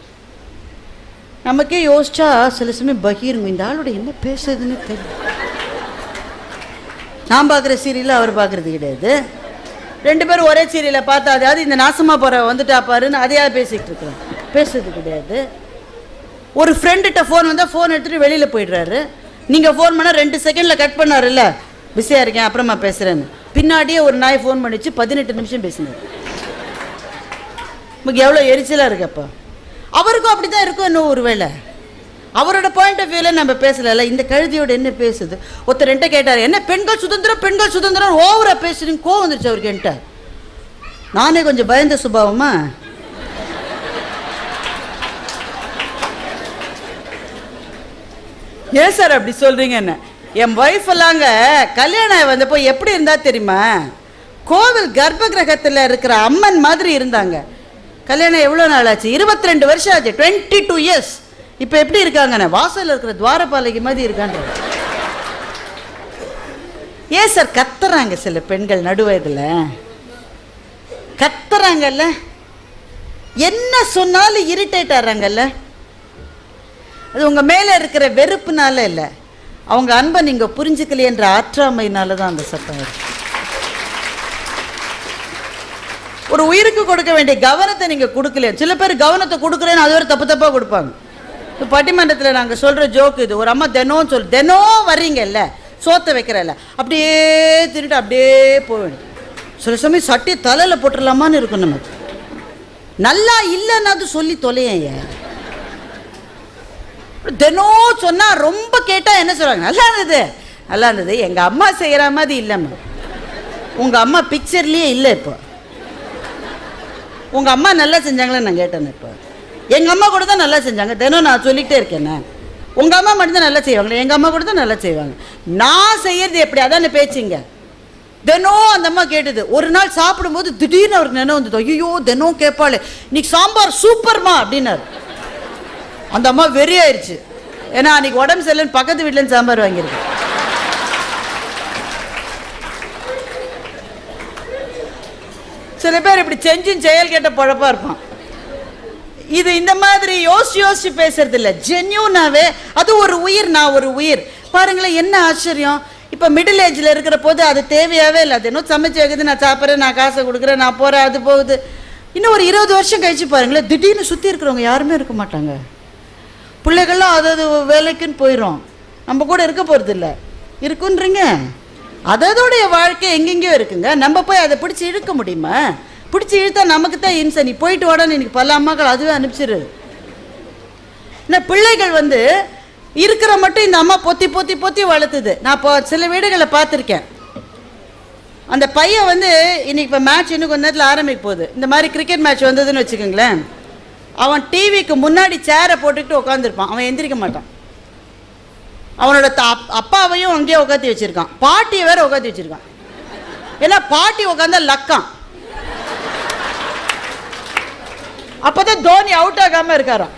நமக்கே யோசிச்சா சில சமயம் பகீருங்க, இந்த ஆளோட என்ன பேசுறதுன்னு தெரியும். நான் பார்க்குற சீரியலில் அவர் பார்க்குறது கிடையாது. 2 பேரும் ஒரே சீரியலை பார்த்தா அதாவது இந்த நாசமாக போகிற வந்துட்டா பாருன்னு அதையாவது பேசிக்கிட்டு இருக்கிறோம், பேசுறது கிடையாது. ஒரு ஃப்ரெண்டுகிட்ட ஃபோன் வந்தால் ஃபோன் எடுத்துகிட்டு வெளியில் போயிடுறாரு. நீங்கள் ஃபோன் பண்ணால் 2 செகண்டில் கட் பண்ணாருல்ல, பிஸியாக இருக்கேன் அப்புறமா பேசுகிறேன்னு. பின்னாடியே ஒரு நாய் ஃபோன் பண்ணிச்சு, 18 நிமிஷம் பேசினார். நமக்கு எவ்வளோ எரிச்சலாக இருக்கு. அப்போ அவருக்கும் அப்படி தான் இருக்கும். இன்னும் ஒரு வேளை அவரோட பாயிண்ட் ஆஃப் வியூவில் நம்ம பேசல. இந்த கழுதியோட என்ன பேசுது? ஒருத்தர் என்கிட்ட கேட்டார், என்ன பெண்கள் சுதந்திரம் ஓவராக பேசுறீங்க, கோவம் வந்துருச்சு அவருக்கு என்கிட்ட. நானே கொஞ்சம் பயந்த சுபாவமா, ஏன் சார் அப்படி சொல்கிறீங்க? என்ன என் ஒய்ஃப் எல்லாங்க கல்யாணம் வந்தப்போ எப்படி இருந்தா தெரியுமா? கோவில் கர்ப்ப கிரகத்தில் இருக்கிற அம்மன் மாதிரி இருந்தாங்க. கல்யாணம் எவ்வளோ நாள் ஆச்சு? 22 வருஷம் ஆச்சு, 22 இயர்ஸ். இப்போ எப்படி இருக்காங்கண்ணே? வாசலில் இருக்கிற துவாரபாலகி மாதிரி இருக்கான்ற. ஏன் சார் கத்துறாங்க சில பெண்கள் நடுவயதில்? கத்துறாங்கல்ல, என்ன சொன்னாலும் இரிட்டேட் ஆகிறாங்கல்ல. அது உங்கள் மேலே இருக்கிற வெறுப்புனால இல்லை, அவங்க அன்பை நீங்கள் புரிஞ்சுக்கலையன்ற ஆற்றாமையினால தான் அந்த சத்தம் வரும். ஒரு உயிருக்கு கொடுக்க வேண்டிய கவனத்தை நீங்கள் கொடுக்கல. சில பேர் கவனத்தை கொடுக்கலன்னு அது ஒரு தப்பாக கொடுப்பாங்க. பட்டிமன்றத்தில் நாங்கள் சொல்கிற ஜோக்கு இது. ஒரு அம்மா தினம் வர்றீங்கல்ல, சோத்தை வைக்கிறல்ல, அப்படியே திருட்டு அப்படியே போக வேண்டியது. சில சமயம் சட்டி தலையில் போட்டுடலாமான்னு இருக்கும். நமக்கு நல்லா இல்லைன்னா அது சொல்லி தொலைய. தினம் சொன்னால் ரொம்ப கேட்டால் என்ன சொல்கிறாங்க? நல்லா இருந்தது எங்கள் அம்மா செய்கிற மாதிரி இல்லைம்மா. உங்கள் அம்மா பிக்சர்லேயே இல்லை. இப்போ உங்கள் அம்மா நல்லா செஞ்சாங்களே நான் கேட்டேன். இப்போ எங்கள் அம்மா கூட தான் நல்லா செஞ்சாங்க, தினம் நான் சொல்லிக்கிட்டே இருக்கேண்ணே. உங்கள் அம்மா மட்டும்தான் நல்லா செய்வாங்களே, எங்கள் அம்மா கூட தான் நல்லா செய்வாங்க. நான் செய்யறது எப்படி? அதான பேச்சுங்க. தினம் அந்த அம்மா கேட்டது. ஒரு நாள் சாப்பிடும்போது திடீர்னு அவருக்கு நினைவு வந்தது, ஐயோ தினம் கேட்பாளே இன்னைக்கு சாம்பார் சூப்பர்மா அப்படின்னாரு. அந்த அம்மா வெறி ஆயிடுச்சு, ஏன்னா அன்னைக்கு உடம்பு சரியில்லைன்னு பக்கத்து வீட்டிலேருந்து சாம்பார் வாங்கியிருக்கு. சில பேர் இப்படி செஞ்சும் செயல் கேட்ட பழப்பா இருப்பான். இது இந்த மாதிரி யோசிச்சு பேசுறது இல்லை, ஜென்யூனாவே. அது ஒரு உயிர், நான் ஒரு உயிர். பாருங்களேன் என்ன ஆச்சரியம். இப்போ மிடில் ஏஜில் இருக்கிற போது அது தேவையாகவே இல்லை. அது இன்னும் சமைச்சு வைக்குது, நான் சாப்பிட்றேன், நான் காசை கொடுக்குறேன், நான் போகிறேன், அது போகுது. இன்னும் ஒரு 20 வருஷம் கழிச்சு பாருங்களேன், திடீர்னு சுற்றி இருக்கிறவங்க யாருமே இருக்க மாட்டாங்க. பிள்ளைகள்லாம் அது வேலைக்குன்னு போயிடும், நம்ம கூட இருக்க போகிறது இல்லை. இருக்குன்றீங்க அதோடைய வாழ்க்கை எங்கெங்கேயோ இருக்குங்க. நம்ம போய் அதை பிடிச்சி இழுக்க முடியுமா? பிடிச்சி இழுத்தா நமக்கு தான் இன்சன். நீ போயிட்டு வாடான்னு எனக்கு பல அம்மாக்கள் அதுவே அனுப்பிச்சிடுது. இந்த பிள்ளைகள் வந்து இருக்கிற மட்டும் இந்த அம்மா பொத்தி பொத்தி பொத்தி வளர்த்துது. நான் இப்போ சில வீடுகளில் பார்த்துருக்கேன். அந்த பையன் வந்து இன்னைக்கு இப்போ மேட்ச் இன்னும் கொஞ்ச நேரத்தில் ஆரம்பிக்க போகுது. இந்த மாதிரி கிரிக்கெட் மேட்ச் வந்ததுன்னு வச்சுக்கோங்களேன், அவன் டிவிக்கு முன்னாடி சேரை போட்டுக்கிட்டு உட்காந்துருப்பான். அவன் எந்திரிக்க மாட்டான். அவனோட அப்பாவையும் அங்கேயே உட்காந்து வச்சிருக்கான், பாட்டியை வேற உட்காந்து வச்சிருக்கான். ஏன்னா பாட்டி உட்காந்தா லக்கான். அப்பதான் தோனி அவுட் ஆகாம இருக்காராம்.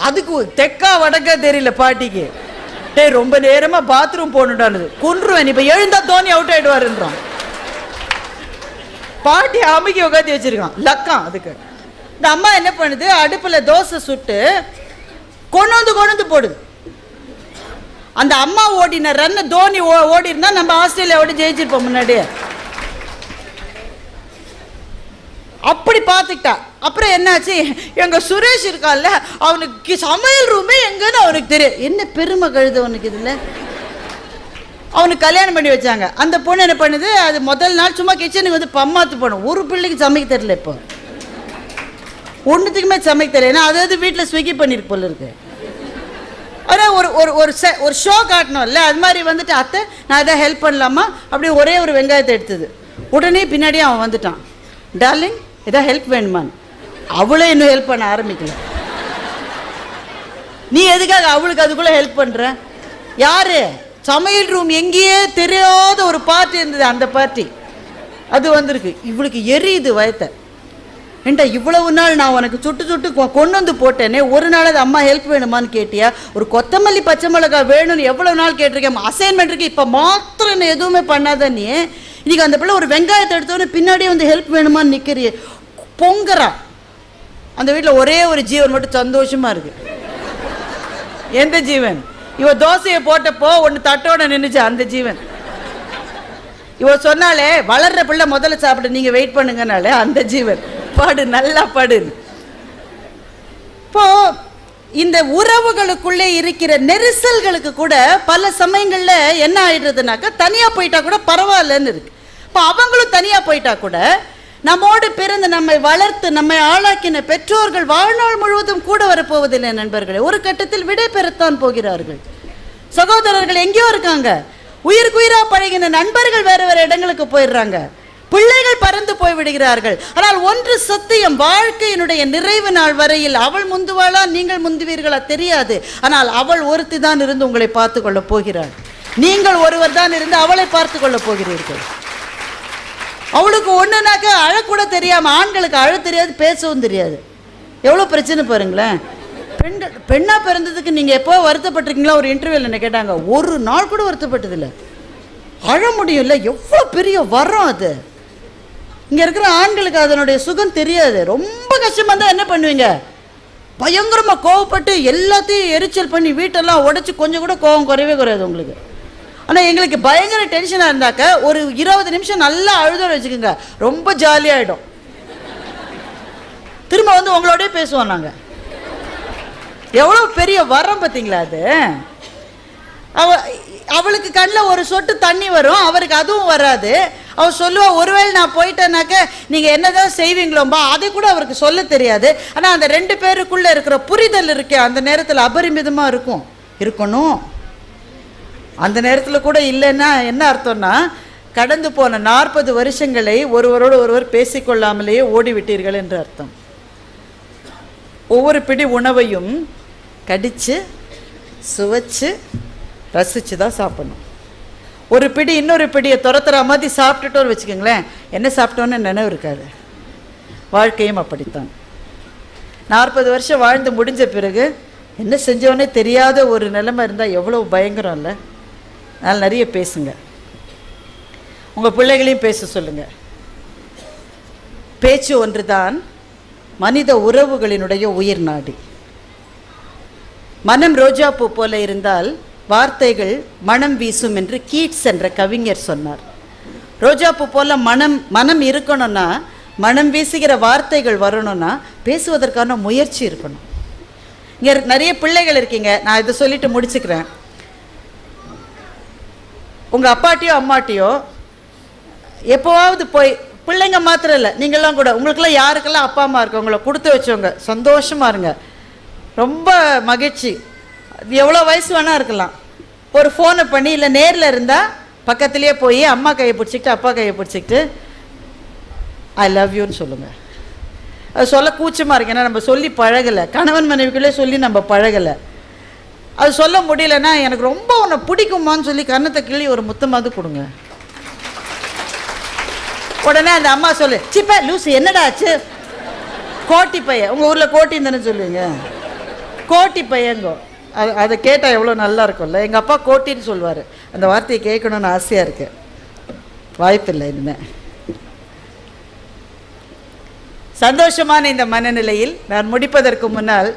அதுக்கு தெக்கா வடக்கா தெரியல பாட்டிக்கு. டேய் ரொம்ப நேரமா பாத்ரூம் போகணுடானது, கொன்றுவேன் இப்ப எழுந்தா தோனி அவுட் ஆயிடுவாருன்றான். பாட்டி அமுக்கி உட்காந்து வச்சிருக்கான், லக்கான். அதுக்கு இந்த அம்மா என்ன பண்ணுது, அடுப்புல தோசை சுட்டு கொண்டு வந்து போடுது. அந்த அம்மா ஓடின ரன்ன தோனி ஓடி இருந்தா நம்ம ஆஸ்திரேலியாவோட ஜெயிச்சிருப்போம் முன்னாடியே. அப்படி பார்த்துக்கிட்டா. அப்புறம் என்னாச்சு, எங்க சுரேஷ் இருக்கான்ல, அவனுக்கு சமையல் ரூமே எங்கன்னு அவனுக்கு தெரியும். என்ன பெருமை கழுது அவனுக்கு இதுல. அவனுக்கு கல்யாணம் பண்ணி வச்சாங்க. அந்த பொண்ணு என்ன பண்ணுது, அது முதல் நாள் சும்மா கிச்சனுக்கு வந்து பம்மாத்து போனோம். ஒரு பிள்ளைக்கு சமைக்க தெரியல, இப்போ ஒன்றுத்துக்குமே சமைக்க தெரியல. ஏன்னா அதாவது வீட்டில் ஸ்விக்கி பண்ணிருக்கு போல இருக்கு. ஆனால் ஒரு ஷோ காட்டணும்ல, அது மாதிரி வந்துட்டு அத்தை நான் எதாவது ஹெல்ப் பண்ணலாமா அப்படி ஒரே ஒரு வெங்காயத்தை எடுத்தது. உடனே பின்னாடியே அவன் வந்துட்டான், டார்லிங் எதாவது ஹெல்ப் வேணுமான்னு. அவளே இன்னும் ஹெல்ப் பண்ண ஆரம்பிக்கல. நீ எதுக்காக அவளுக்கு அதுக்குள்ள ஹெல்ப் பண்ற? யாரு? சமையல் ரூம் எங்கேயே தெரியாத ஒரு பார்ட்டி இருந்தது, அந்த பார்ட்டி அது வந்திருக்கு. இவளுக்கு எரியுது வயத்தை. ஏண்டா இவ்வளவு நாள் நான் உனக்கு சுட்டு சுட்டு கொண்டு வந்து போட்டேனே, ஒரு நாள் அது அம்மா ஹெல்ப் வேணுமான்னு கேட்டியா? ஒரு கொத்தமல்லி பச்சை மிளகாய் வேணும்னு எவ்வளவு நாள் கேட்டிருக்கேன், அசைன்மெண்ட் இருக்கு, இப்போ மாத்திரம் என்ன எதுவுமே பண்ணாத நீ. இன்னைக்கு அந்த பிள்ளை ஒரு வெங்காயத்தை எடுத்தோன்னே பின்னாடியே வந்து ஹெல்ப் வேணுமான்னு நிற்கிறிய, பொங்குறா. அந்த வீட்டில் ஒரே ஒரு ஜீவன் மட்டும் சந்தோஷமா இருக்கு. எந்த ஜீவன்? இவ தோசையை போட்டப்போ ஒன்று தட்டோட நின்றுச்சு அந்த ஜீவன். இவ சொன்னாலே வளர்ற பிள்ளை முதல்ல சாப்பிட்டு நீங்க வெயிட் பண்ணுங்கனாலே அந்த ஜீவன். படு நல்லா படு. இப்போ இந்த உறவுகளுக்குள்ளே இருக்கிற நெரிசல்களுக்கு கூட பல சமயங்கள்ல என்ன ஆயிடுறதுனாக்கா, தனியா போயிட்டா கூட பரவாயில்லன்னு இருக்கு. இப்போ அவங்களும் தனியா போயிட்டா கூட நம்மோடு பிறந்து நம்மை வளர்த்து நம்மை ஆளாக்கின பெற்றோர்கள் வாழ்நாள் முழுவதும் கூட வரப்போவதில்லை நண்பர்களே. ஒரு கட்டத்தில் விடை பெறத்தான் போகிறார்கள். சகோதரர்கள் எங்கேயோ இருக்காங்க, உயிருக்குயிரா பழகின நண்பர்கள் வேற வேற இடங்களுக்கு போயிடுறாங்க, பிள்ளைகள் பறந்து போய் விடுகிறார்கள். ஆனால் ஒன்று சத்தியம், வாழ்க்கையினுடைய நிறைவு நாள் வரையில் அவள் முந்துவாளா நீங்கள் முந்துவீர்களா தெரியாது. ஆனால் அவள் ஒருத்தி தான் இருந்து உங்களை பார்த்து கொள்ள போகிறாள். நீங்கள் ஒருவர் தான் இருந்து அவளை பார்த்து கொள்ள போகிறீர்கள். அவளுக்கு ஒண்ணுனாக்க அழக்கூட தெரியாம, ஆண்களுக்கு அழ தெரியாது, பேசவும் தெரியாது. எவ்வளவு பிரச்சனை பாருங்களேன். பெண்ணா பிறந்ததுக்கு நீங்க எப்போ வருத்தப்பட்டிருக்கீங்களா? ஒரு இன்டர்வியூல என்ன கேட்டாங்க, ஒரு நாள் கூட வருத்தப்பட்டதில்லை. அழ முடியும்ல, எவ்வளவு பெரிய வரம் அது. இங்க இருக்கிற ஆண்களுக்கு அதனுடைய சுகம் தெரியாது. ரொம்ப கஷ்டமா இருந்தா என்ன பண்ணுவீங்க, பயங்கரமா கோவப்பட்டு எல்லாத்தையும் எரிச்சல் பண்ணி வீட்டெல்லாம் உடைச்சு கொஞ்சம் கூட கோவம் குறையவே குறையாது உங்களுக்கு. ஆனா எங்களுக்கு பயங்கர டென்ஷனா இருந்தாக்க ஒரு 20 நிமிஷம் நல்லா அழுதோட வச்சுக்கோங்க, ரொம்ப ஜாலியாயிடும். திரும்ப வந்து உங்களோடய பேசுவோம் நாங்க. எவ்வளவு பெரிய வரம் பார்த்தீங்களா அது. அவளுக்கு கண்ணில் ஒரு சொட்டு தண்ணி வரும், அவருக்கு அதுவும் வராது. அவள் சொல்லுவா, ஒருவேளை நான் போயிட்டேனாக்க நீங்கள் என்னதான் செய்வீங்களோம்பா, அதை கூட அவருக்கு சொல்ல தெரியாது. ஆனால் அந்த 2 பேருக்குள்ளே இருக்கிற புரிதல் இருக்கே, அந்த நேரத்தில் அபரிமிதமாக இருக்கணும். அந்த நேரத்தில் கூட இல்லைன்னா என்ன அர்த்தம்னா, கடந்து போன 40 வருஷங்களை ஒருவரோடு ஒருவர் பேசிக்கொள்ளாமலேயே ஓடிவிட்டீர்கள் என்று அர்த்தம். ஒவ்வொரு பிடி உணவையும் கடித்து சுவைச்சு ரசித்து தான் சாப்பிடணும். ஒரு பிடி இன்னொரு பிடியை துரத்துற மாதிரி சாப்பிட்டுட்டோன்னு வச்சுக்கோங்களேன், என்ன சாப்பிட்டோன்னு நினைவு இருக்காது. வாழ்க்கையும் அப்படித்தான். 40 வருஷம் வாழ்ந்து முடிஞ்ச பிறகு என்ன செஞ்சோன்னே தெரியாத ஒரு நிலைமை இருந்தால் எவ்வளோ பயங்கரம் இல்லை. அதனால் நிறைய பேசுங்க, உங்கள் பிள்ளைகளையும் பேச சொல்லுங்க. பேச்சு ஒன்று தான் மனித உறவுகளினுடைய உயிர் நாடி. மனம் ரோஜா பூ போல இருந்தால் வார்த்தைகள் மனம் வீசும் என்று கீட்ஸ் என்ற கவிஞர் சொன்னார். ரோஜா பூ போல மனம் இருக்கணும்னா, மனம் வீசுகிற வார்த்தைகள் வரணும்னா பேசுவதற்கான முயற்சி இருக்கணும். இங்கே நிறைய பிள்ளைகள் இருக்கீங்க, நான் இதை சொல்லிட்டு முடிச்சுக்கிறேன். உங்கள் அப்பாட்டியோ அம்மாட்டியோ எப்போவாவது போய், பிள்ளைங்க மாத்திரம் இல்லை, நீங்கள்லாம் கூட, உங்களுக்கெல்லாம் யாருக்கெல்லாம் அப்பா அம்மா இருக்கு உங்களை கொடுத்து வச்சவங்க, சந்தோஷமாக இருங்க, ரொம்ப மகிழ்ச்சி. எவ்வளோ வயசு வேணால் இருக்கலாம். ஒரு ஃபோனை பண்ணி இல்லை நேரில் இருந்தால் பக்கத்துலேயே போய் அம்மா கையை பிடிச்சிக்கிட்டு அப்பா கையை பிடிச்சிக்கிட்டு ஐ லவ் யூன்னு சொல்லுங்கள். அது சொல்ல கூச்சமாக இருக்கு, ஏன்னா நம்ம சொல்லி பழகலை, கணவன் மனைவிக்குள்ளே சொல்லி நம்ம பழகலை. அது சொல்ல முடியலன்னா எனக்கு ரொம்ப உன்னை பிடிக்குமான்னு சொல்லி கன்னத்தை கிள்ளி ஒரு முத்தமாவது கொடுங்க. உடனே அந்த அம்மா சொல்லு, சிப்பா லூசு என்னடா ஆச்சு, கோட்டி பையன், உங்கள் ஊரில் கோட்டின்னு தானே சொல்லுவீங்க, கோட்டி பையங்கோ. அதை கேட்டால் எவ்வளோ நல்லா இருக்கும்ல. எங்கள் அப்பா கோட்டின்னு சொல்லுவார். அந்த வார்த்தையை கேட்கணுன்னு ஆசையாக இருக்கு, வாய்ப்பில்லை இனிமேல். சந்தோஷமான இந்த மனநிலையில் நான் முடிப்பதற்கு முன்னால்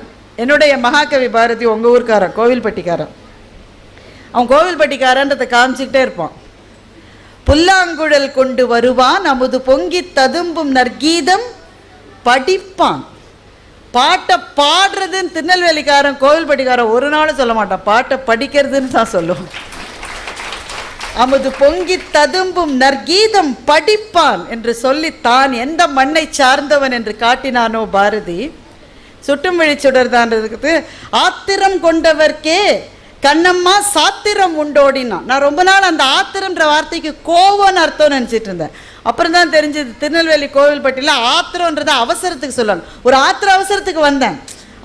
என்னுடைய மகாகவி பாரதி உங்கள் ஊர்க்காரன், கோவில்பட்டிக்காரன். அவன் கோவில்பட்டிக்காரன்றதை காமிச்சிக்கிட்டே இருப்பான். புல்லாங்குழல் கொண்டு வருவான், அமுது பொங்கி ததும்பும் நற்கீதம் படிப்பான். பாட்டை பாடுறதுன்னு திருநெல்வேலிக்காரன் கோவில்பட்டிக்காரன் ஒரு நாளும் சொல்ல மாட்டான், பாட்டை படிக்கிறதுன்னு தான் சொல்லுவான். அமுது பொங்கி ததும்பும் நற்கீதம் படிப்பான் என்று சொல்லி தான் எந்த மண்ணை சார்ந்தவன் என்று காட்டினானோ பாரதி. சுட்டும் விழிச்சுடர்தான்றதுக்கு ஆத்திரம் கொண்டவர்க்கே கண்ணம்மா சாத்திரம் உண்டோடினான். நான் ரொம்ப நாள் அந்த ஆத்திரம்ன்ற வார்த்தைக்கு கோவம்னு அர்த்தம் நினச்சிட்டு இருந்தேன். அப்புறம் தான் தெரிஞ்சது திருநெல்வேலி கோவில்பட்டியில் ஆத்திரம்ன்றதை அவசரத்துக்கு சொல்லுவாங்க. ஒரு அவசரத்துக்கு வந்தேன்,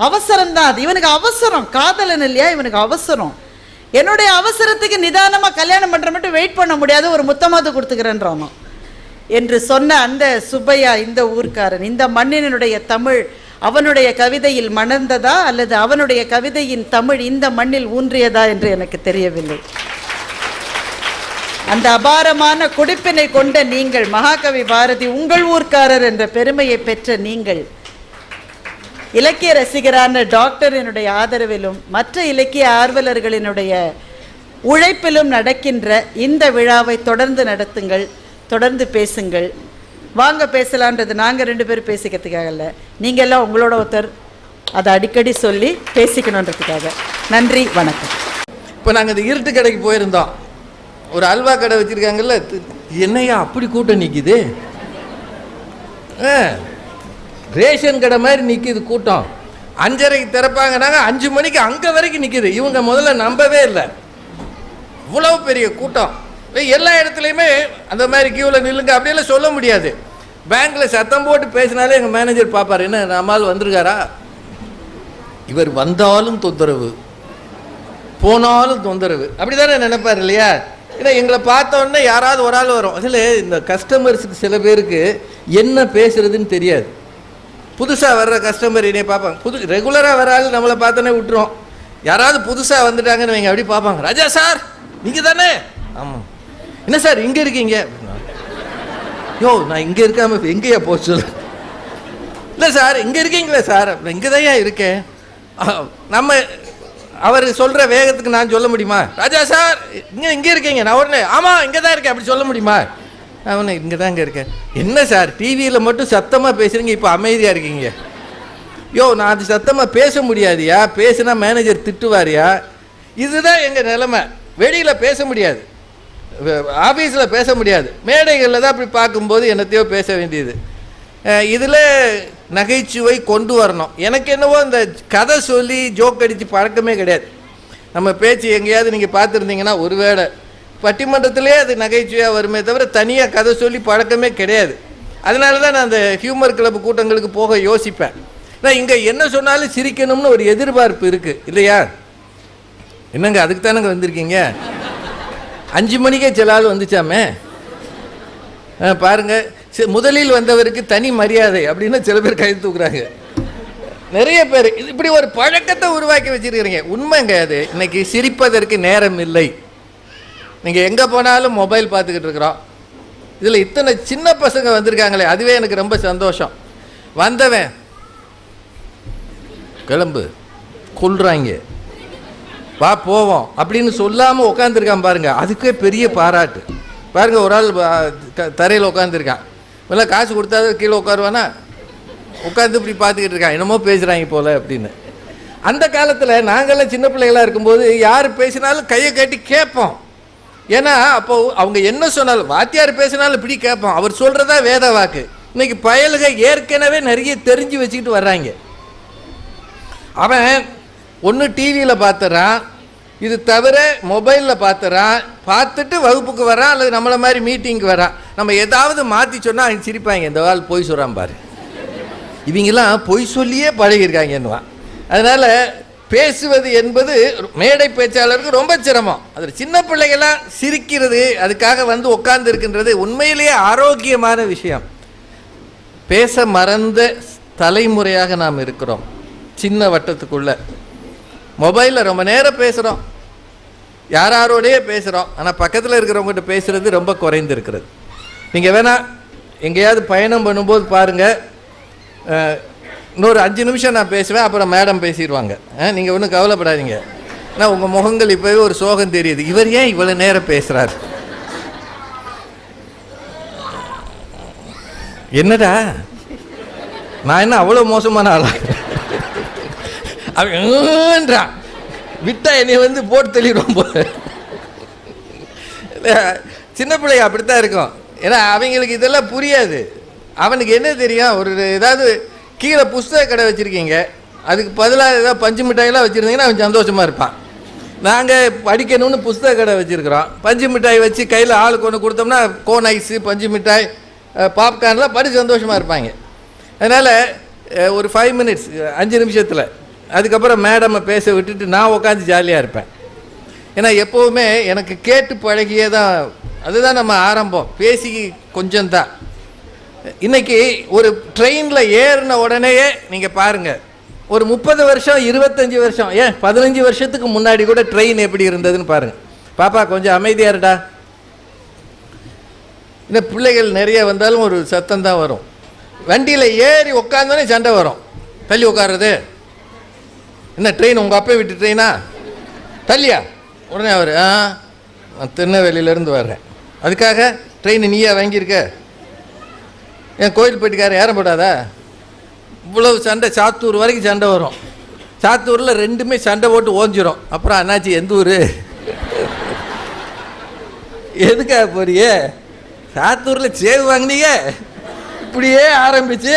அவசரம் தான் அது, இவனுக்கு அவசரம், காதலன் இல்லையா இவனுக்கு அவசரம். என்னுடைய அவசரத்துக்கு நிதானமாக கல்யாணம் பண்ணுற மட்டும் வெயிட் பண்ண முடியாது, ஒரு முத்தமாவது கொடுத்துக்கிறேன்றானோ என்று சொன்ன அந்த சுப்பையா இந்த ஊர்க்காரன், இந்த மண்ணினுடைய தமிழ் அவனுடைய கவிதையில் மணந்ததா அல்லது அவனுடைய கவிதையின் தமிழ் இந்த மண்ணில் ஊன்றியதா என்று எனக்கு தெரியவில்லை. அந்த அபாரமான குடிப்பினை கொண்ட நீங்கள், மகாகவி பாரதி உங்கள் ஊர்க்காரர் என்ற பெருமையை பெற்ற நீங்கள், இலக்கிய ரசிகரான டாக்டரினுடைய ஆதரவிலும் மற்ற இலக்கிய ஆர்வலர்களினுடைய உழைப்பிலும் நடக்கின்ற இந்த விழாவை தொடர்ந்து நடத்துங்கள், தொடர்ந்து பேசுங்கள். வாங்க பேசலான்றது நாங்கள் 2 பேரும் பேசிக்கிறதுக்காக இல்லை, நீங்கள் எல்லாம் உங்களோட ஒருத்தர் அதை அடிக்கடி சொல்லி பேசிக்கணுன்றதுக்காக. நன்றி, வணக்கம். இப்போ நாங்கள் இந்த இருட்டு கடைக்கு போயிருந்தோம். ஒரு அல்வா கடை வச்சுருக்காங்கல்ல, என்னையா அப்படி கூட்டம் நிற்கிது, ரேஷன் கடை மாதிரி நிற்கிது கூட்டம். 5:30க்கு திறப்பாங்கன்னாங்க, 5 மணிக்கு அங்கே வரைக்கும் நிற்கிது. இவங்க முதல்ல நம்பவே இல்லை, இவ்வளவு பெரிய கூட்டம். எல்லா இடத்துலையுமே அந்த மாதிரி கியூவில் நில்லுங்க அப்படியெல்லாம் சொல்ல முடியாது. பேங்க்கில் சத்தம் போட்டு பேசினாலே எங்கள் மேனேஜர் பார்ப்பார், என்ன நம்மால் வந்திருக்காரா, இவர் வந்தாலும் தொந்தரவு போனாலும் தொந்தரவு, அப்படி தானே நினைப்பார் இல்லையா? ஏன்னா எங்களை பார்த்தோன்னே யாராவது ஒரு ஆள் வரும். அதில் இந்த கஸ்டமர்ஸுக்கு சில பேருக்கு என்ன பேசுறதுன்னு தெரியாது. புதுசாக வர்ற கஸ்டமர் என்னை பார்ப்பாங்க, ரெகுலராக வர ஆள் நம்மளை பார்த்தோன்னே விட்டுருவோம். யாராவது புதுசாக வந்துட்டாங்கன்னு வைங்க, அப்படி பார்ப்பாங்க, ராஜா சார் நீங்கள் தானே? ஆமாம். என்ன சார் இங்கே இருக்கீங்க? யோ நான் இங்கே இருக்காம எங்கேயா போச்சு? இல்லை சார் இங்கே இருக்கீங்களே சார், இங்கே தான் இருக்கேன். நம்ம அவர் சொல்கிற வேகத்துக்கு நான் சொல்ல முடியுமா? ராஜா சார் இங்கே இருக்கீங்க, நான் உடனே ஆமாம் இங்கே தான் இருக்கேன் அப்படி சொல்ல முடியுமா? அவனை இங்கே தான் இருக்கேன். என்ன சார் டிவியில் மட்டும் சத்தமாக பேசுகிறீங்க, இப்போ அமைதியாக இருக்கீங்க? யோ நான் அது சத்தமாக பேச முடியாதியா, பேசுனா மேனேஜர் திட்டுவாரியா? இதுதான் எங்கள் நிலைமை. வெளியில் பேச முடியாது, ஆஃபீஸில் பேச முடியாது, மேடைகளில் தான் அப்படி பார்க்கும்போது என்னத்தையோ பேச வேண்டியது. இதில் நகைச்சுவை கொண்டு வரணும். எனக்கு என்னவோ இந்த கதை சொல்லி ஜோக் அடித்து பழக்கமே கிடையாது. நம்ம பேச்சு எங்கேயாவது நீங்கள் பார்த்துருந்தீங்கன்னா ஒருவேளை பட்டிமன்றத்திலே அது நகைச்சுவையாக வருமே தவிர தனியாக கதை சொல்லி பழக்கமே கிடையாது. அதனால தான் நான் அந்த ஹியூமர் கிளப் கூட்டங்களுக்கு போக யோசிப்பேன். நான் இங்கே என்ன சொன்னாலும் சிரிக்கணும்னு ஒரு எதிர்பார்ப்பு இருக்குது இல்லையா? என்னங்க அதுக்கு தானங்க வந்திருக்கீங்க? 5 மணிக்கே சில ஆள் வந்துச்சாமே பாருங்கள். முதலில் வந்தவருக்கு தனி மரியாதை அப்படின்னு சில பேர் கை தூக்குறாங்க. நிறைய பேர் இப்படி ஒரு பழக்கத்தை உருவாக்கி வச்சிருக்கிறீங்க. உண்மைங்க அது. இன்னைக்கு சிரிப்பதற்கு நேரம் இல்லை. நீங்கள் எங்கே போனாலும் மொபைல் பார்த்துக்கிட்டு இருக்கிறோம். இதில் இத்தனை சின்ன பசங்க வந்திருக்காங்களே, அதுவே எனக்கு ரொம்ப சந்தோஷம். வந்தவன் கிளம்பு கொள்றாங்க, வா போவோம் அப்படின்னு சொல்லாமல் உட்காந்துருக்கான் பாருங்க, அதுக்கே பெரிய பாராட்டு. பாருங்க, ஒரு ஆள் தரையில் உட்காந்துருக்கான், இல்லை காசு கொடுத்தா கீழே உட்காருவானா, உட்காந்து இப்படி பார்த்துக்கிட்டு இருக்கான், என்னமோ பேசுகிறாங்க போல அப்படின்னு. அந்த காலத்தில் நாங்கள்லாம் சின்ன பிள்ளைகளாக இருக்கும்போது யார் பேசினாலும் கையை கட்டி கேட்போம். ஏன்னா அப்போ அவங்க என்ன சொன்னாலும், வாத்தியார் பேசினாலும் இப்படி கேட்போம், அவர் சொல்றதா வேத வாக்கு. இன்னைக்கு பயலுக ஏற்கனவே நிறைய தெரிஞ்சு வச்சுக்கிட்டு வர்றாங்க. அவன் ஒன்று டிவியில் பார்த்துறான், இது தவிர மொபைலில் பார்த்துறான், பார்த்துட்டு வகுப்புக்கு வரான் அல்லது நம்மளை மாதிரி மீட்டிங்க்கு வரான். நம்ம ஏதாவது மாற்றி சொன்னால் அவங்க சிரிப்பாங்க, இந்த ஆள் பொய் சொல்கிறான் பாரு, இவங்கெல்லாம் பொய் சொல்லியே பழகிருக்காங்கன்னுவான். அதனால் பேசுவது என்பது மேடை பேச்சாளருக்கு ரொம்ப சிரமம். அதில் சின்ன பிள்ளைகள்லாம் சிரிக்கிறது, அதுக்காக வந்து உட்கார்ந்து இருக்கின்றது உண்மையிலேயே ஆரோக்கியமான விஷயம். பேச மறந்த தலைமுறையாக நாம் இருக்கிறோம். சின்ன வட்டத்துக்குள்ள மொபைலில் ரொம்ப நேரம் பேசுகிறோம், யாரோடையே பேசுகிறோம், ஆனால் பக்கத்தில் இருக்கிறவங்ககிட்ட பேசுகிறது ரொம்ப குறைந்திருக்கிறது. நீங்கள் வேணால் எங்கேயாவது பயணம் பண்ணும்போது பாருங்கள், இன்னொரு 5 நிமிஷம் நான் பேசுவேன், அப்புறம் மேடம் பேசிடுவாங்க. நீங்கள் ஒன்றும் கவலைப்படாதீங்க. ஆனால் உங்கள் முகங்கள் இப்போவே ஒரு சோகம் தெரியுது, இவர் ஏன் இவ்வளோ நேரம் பேசுகிறார், என்னடா நான் என்ன அவ்வளோ மோசமான ஆளா, அவன்றான் விட்டா என்னை வந்து போட்டு தெளிடுவோம் போல. சின்ன பிள்ளைங்க அப்படித்தான் இருக்கும். ஏன்னா அவங்களுக்கு இதெல்லாம் புரியாது. அவனுக்கு என்ன தெரியும், ஒரு ஏதாவது கீழே புஸ்தக கடை வச்சுருக்கீங்க, அதுக்கு பதிலாக ஏதாவது பஞ்சு மிட்டாயெல்லாம் வச்சுருந்தீங்கன்னா அவன் சந்தோஷமாக இருப்பான். நாங்கள் படிக்கணும்னு புஸ்தக கடை வச்சுருக்குறோம், பஞ்சு மிட்டாய் வச்சு கையில் ஆளுக்கு ஒன்று கொடுத்தோம்னா கோன் ஐஸு, பஞ்சு மிட்டாய், பாப்கார்ன்லாம் படி சந்தோஷமாக இருப்பாங்க. அதனால் ஒரு 5 மினிட்ஸ் 5 நிமிஷத்தில் அதுக்கப்புறம் மேடமை பேச விட்டுட்டு நான் உட்காந்து ஜாலியாக இருப்பேன். ஏன்னா எப்போவுமே எனக்கு கேட்டு பழகியே தான், அதுதான் நம்ம ஆரம்பம், பேசி கொஞ்சம்தான். இன்றைக்கி ஒரு ட்ரெயினில் ஏறின உடனேயே நீங்கள் பாருங்கள், ஒரு 30 வருஷம் 25 வருஷம் ஏன் 15 வருஷத்துக்கு முன்னாடி கூட ட்ரெயின் எப்படி இருந்ததுன்னு பாருங்கள். பாப்பா கொஞ்சம் அமைதியாக இருடா. இந்த பிள்ளைகள் நிறைய வந்தாலும் ஒரு சத்தம் தான் வரும். வண்டியில் ஏறி உட்காந்தோடனே சண்டை வரும், தள்ளி உட்காருறது என்ன, ட்ரெயின் உங்கள் அப்பா விட்டு ட்ரெயினா, தள்ளியா. உடனே அவர் நான் திருநெல்வேலியிலேருந்து வர்றேன், அதுக்காக ட்ரெயின் நீயா வாங்கியிருக்க, என் கோயில்பட்டிக்காரர் ஏறப்படாதா. இவ்வளவு சண்டை, சாத்தூர் வரைக்கும் சண்டை வரும். சாத்தூரில் ரெண்டுமே சண்டை போட்டு ஓஞ்சிரும். அப்புறம் அண்ணாச்சி எந்த ஊர், எதுக்காக போறியே, சாத்தூரில் சேவு வாங்கினீங்க, இப்படியே ஆரம்பித்து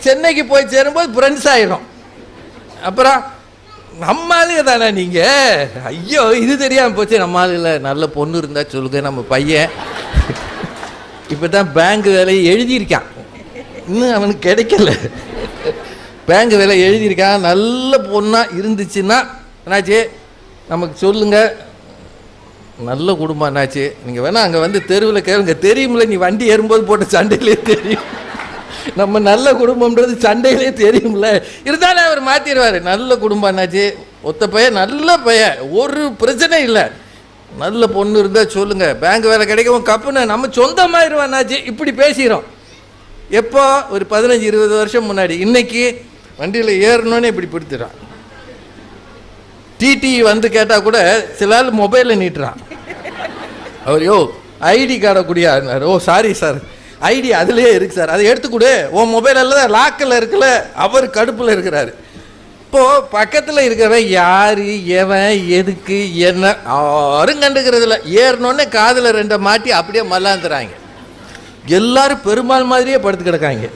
சென்னைக்கு போய் சேரும்போது ஃப்ரெண்ட்ஸ் ஆயிரும். அப்புறம் நம்ம ஆளுங்க தானே நீங்கள், ஐயோ இது தெரியாமல் போச்சு, நம்ம ஆளுல நல்ல பொண்ணு இருந்தால் சொல்லுங்க, நம்ம பையன் இப்போ தான் பேங்க் வேலையை எழுதியிருக்கான், இன்னும் அவனுக்கு கிடைக்கல, பேங்க் வேலை எழுதியிருக்கான், நல்ல பொண்ணாக இருந்துச்சுன்னா என்னாச்சு நமக்கு சொல்லுங்கள், நல்ல குடும்பம் என்னாச்சு. நீங்கள் வேணால் அங்கே வந்து தெருவில் கேளுங்க, தெரியுமில்ல, நீ வண்டி ஏறும்போது போட்ட சண்டையிலே தெரியும், நம்ம நல்ல குடும்பம்ன்றது சண்டையிலே தெரியும்ல. இருந்தாலும் அவர் மாற்றிடுவார், நல்ல குடும்பம் என்னாச்சு, ஒத்த பையன், நல்ல பையன், ஒரு பிரச்சனை இல்லை, நல்ல பொண்ணு இருந்தால் சொல்லுங்கள், பேங்க் வேலை கிடைக்கவும் கப்புன்னு நம்ம சொந்தமாயிருவான்னாச்சு. இப்படி பேசிக்கிறோம். எப்போ ஒரு 15-20 வருஷம் முன்னாடி. இன்னைக்கு வண்டியில் ஏறணுன்னே இப்படி பிடித்துறான். டிடி வந்து கேட்டால் கூட சில ஆள் மொபைலில் நீட்டுறான். அவர் யோ ஐடி கார்டை கூடியா, ஓ சாரி சார் ஐடி அதுலேயே இருக்குது சார், அதை எடுத்துக்கூடு, உன் மொபைலில் தான் லாக்கில் இருக்குல்ல. அவர் கடுப்பில் இருக்கிறாரு. இப்போது பக்கத்தில் இருக்கிறவன் யார், எவன், எதுக்கு, என்ன யாரும் கண்டுக்கிறது இல்லை. ஏறினோடனே காதில் 2 மாட்டி அப்படியே மல்லாந்துறாங்க. எல்லாரும் பெருமாள் மாதிரியே படுத்து கிடக்காங்க,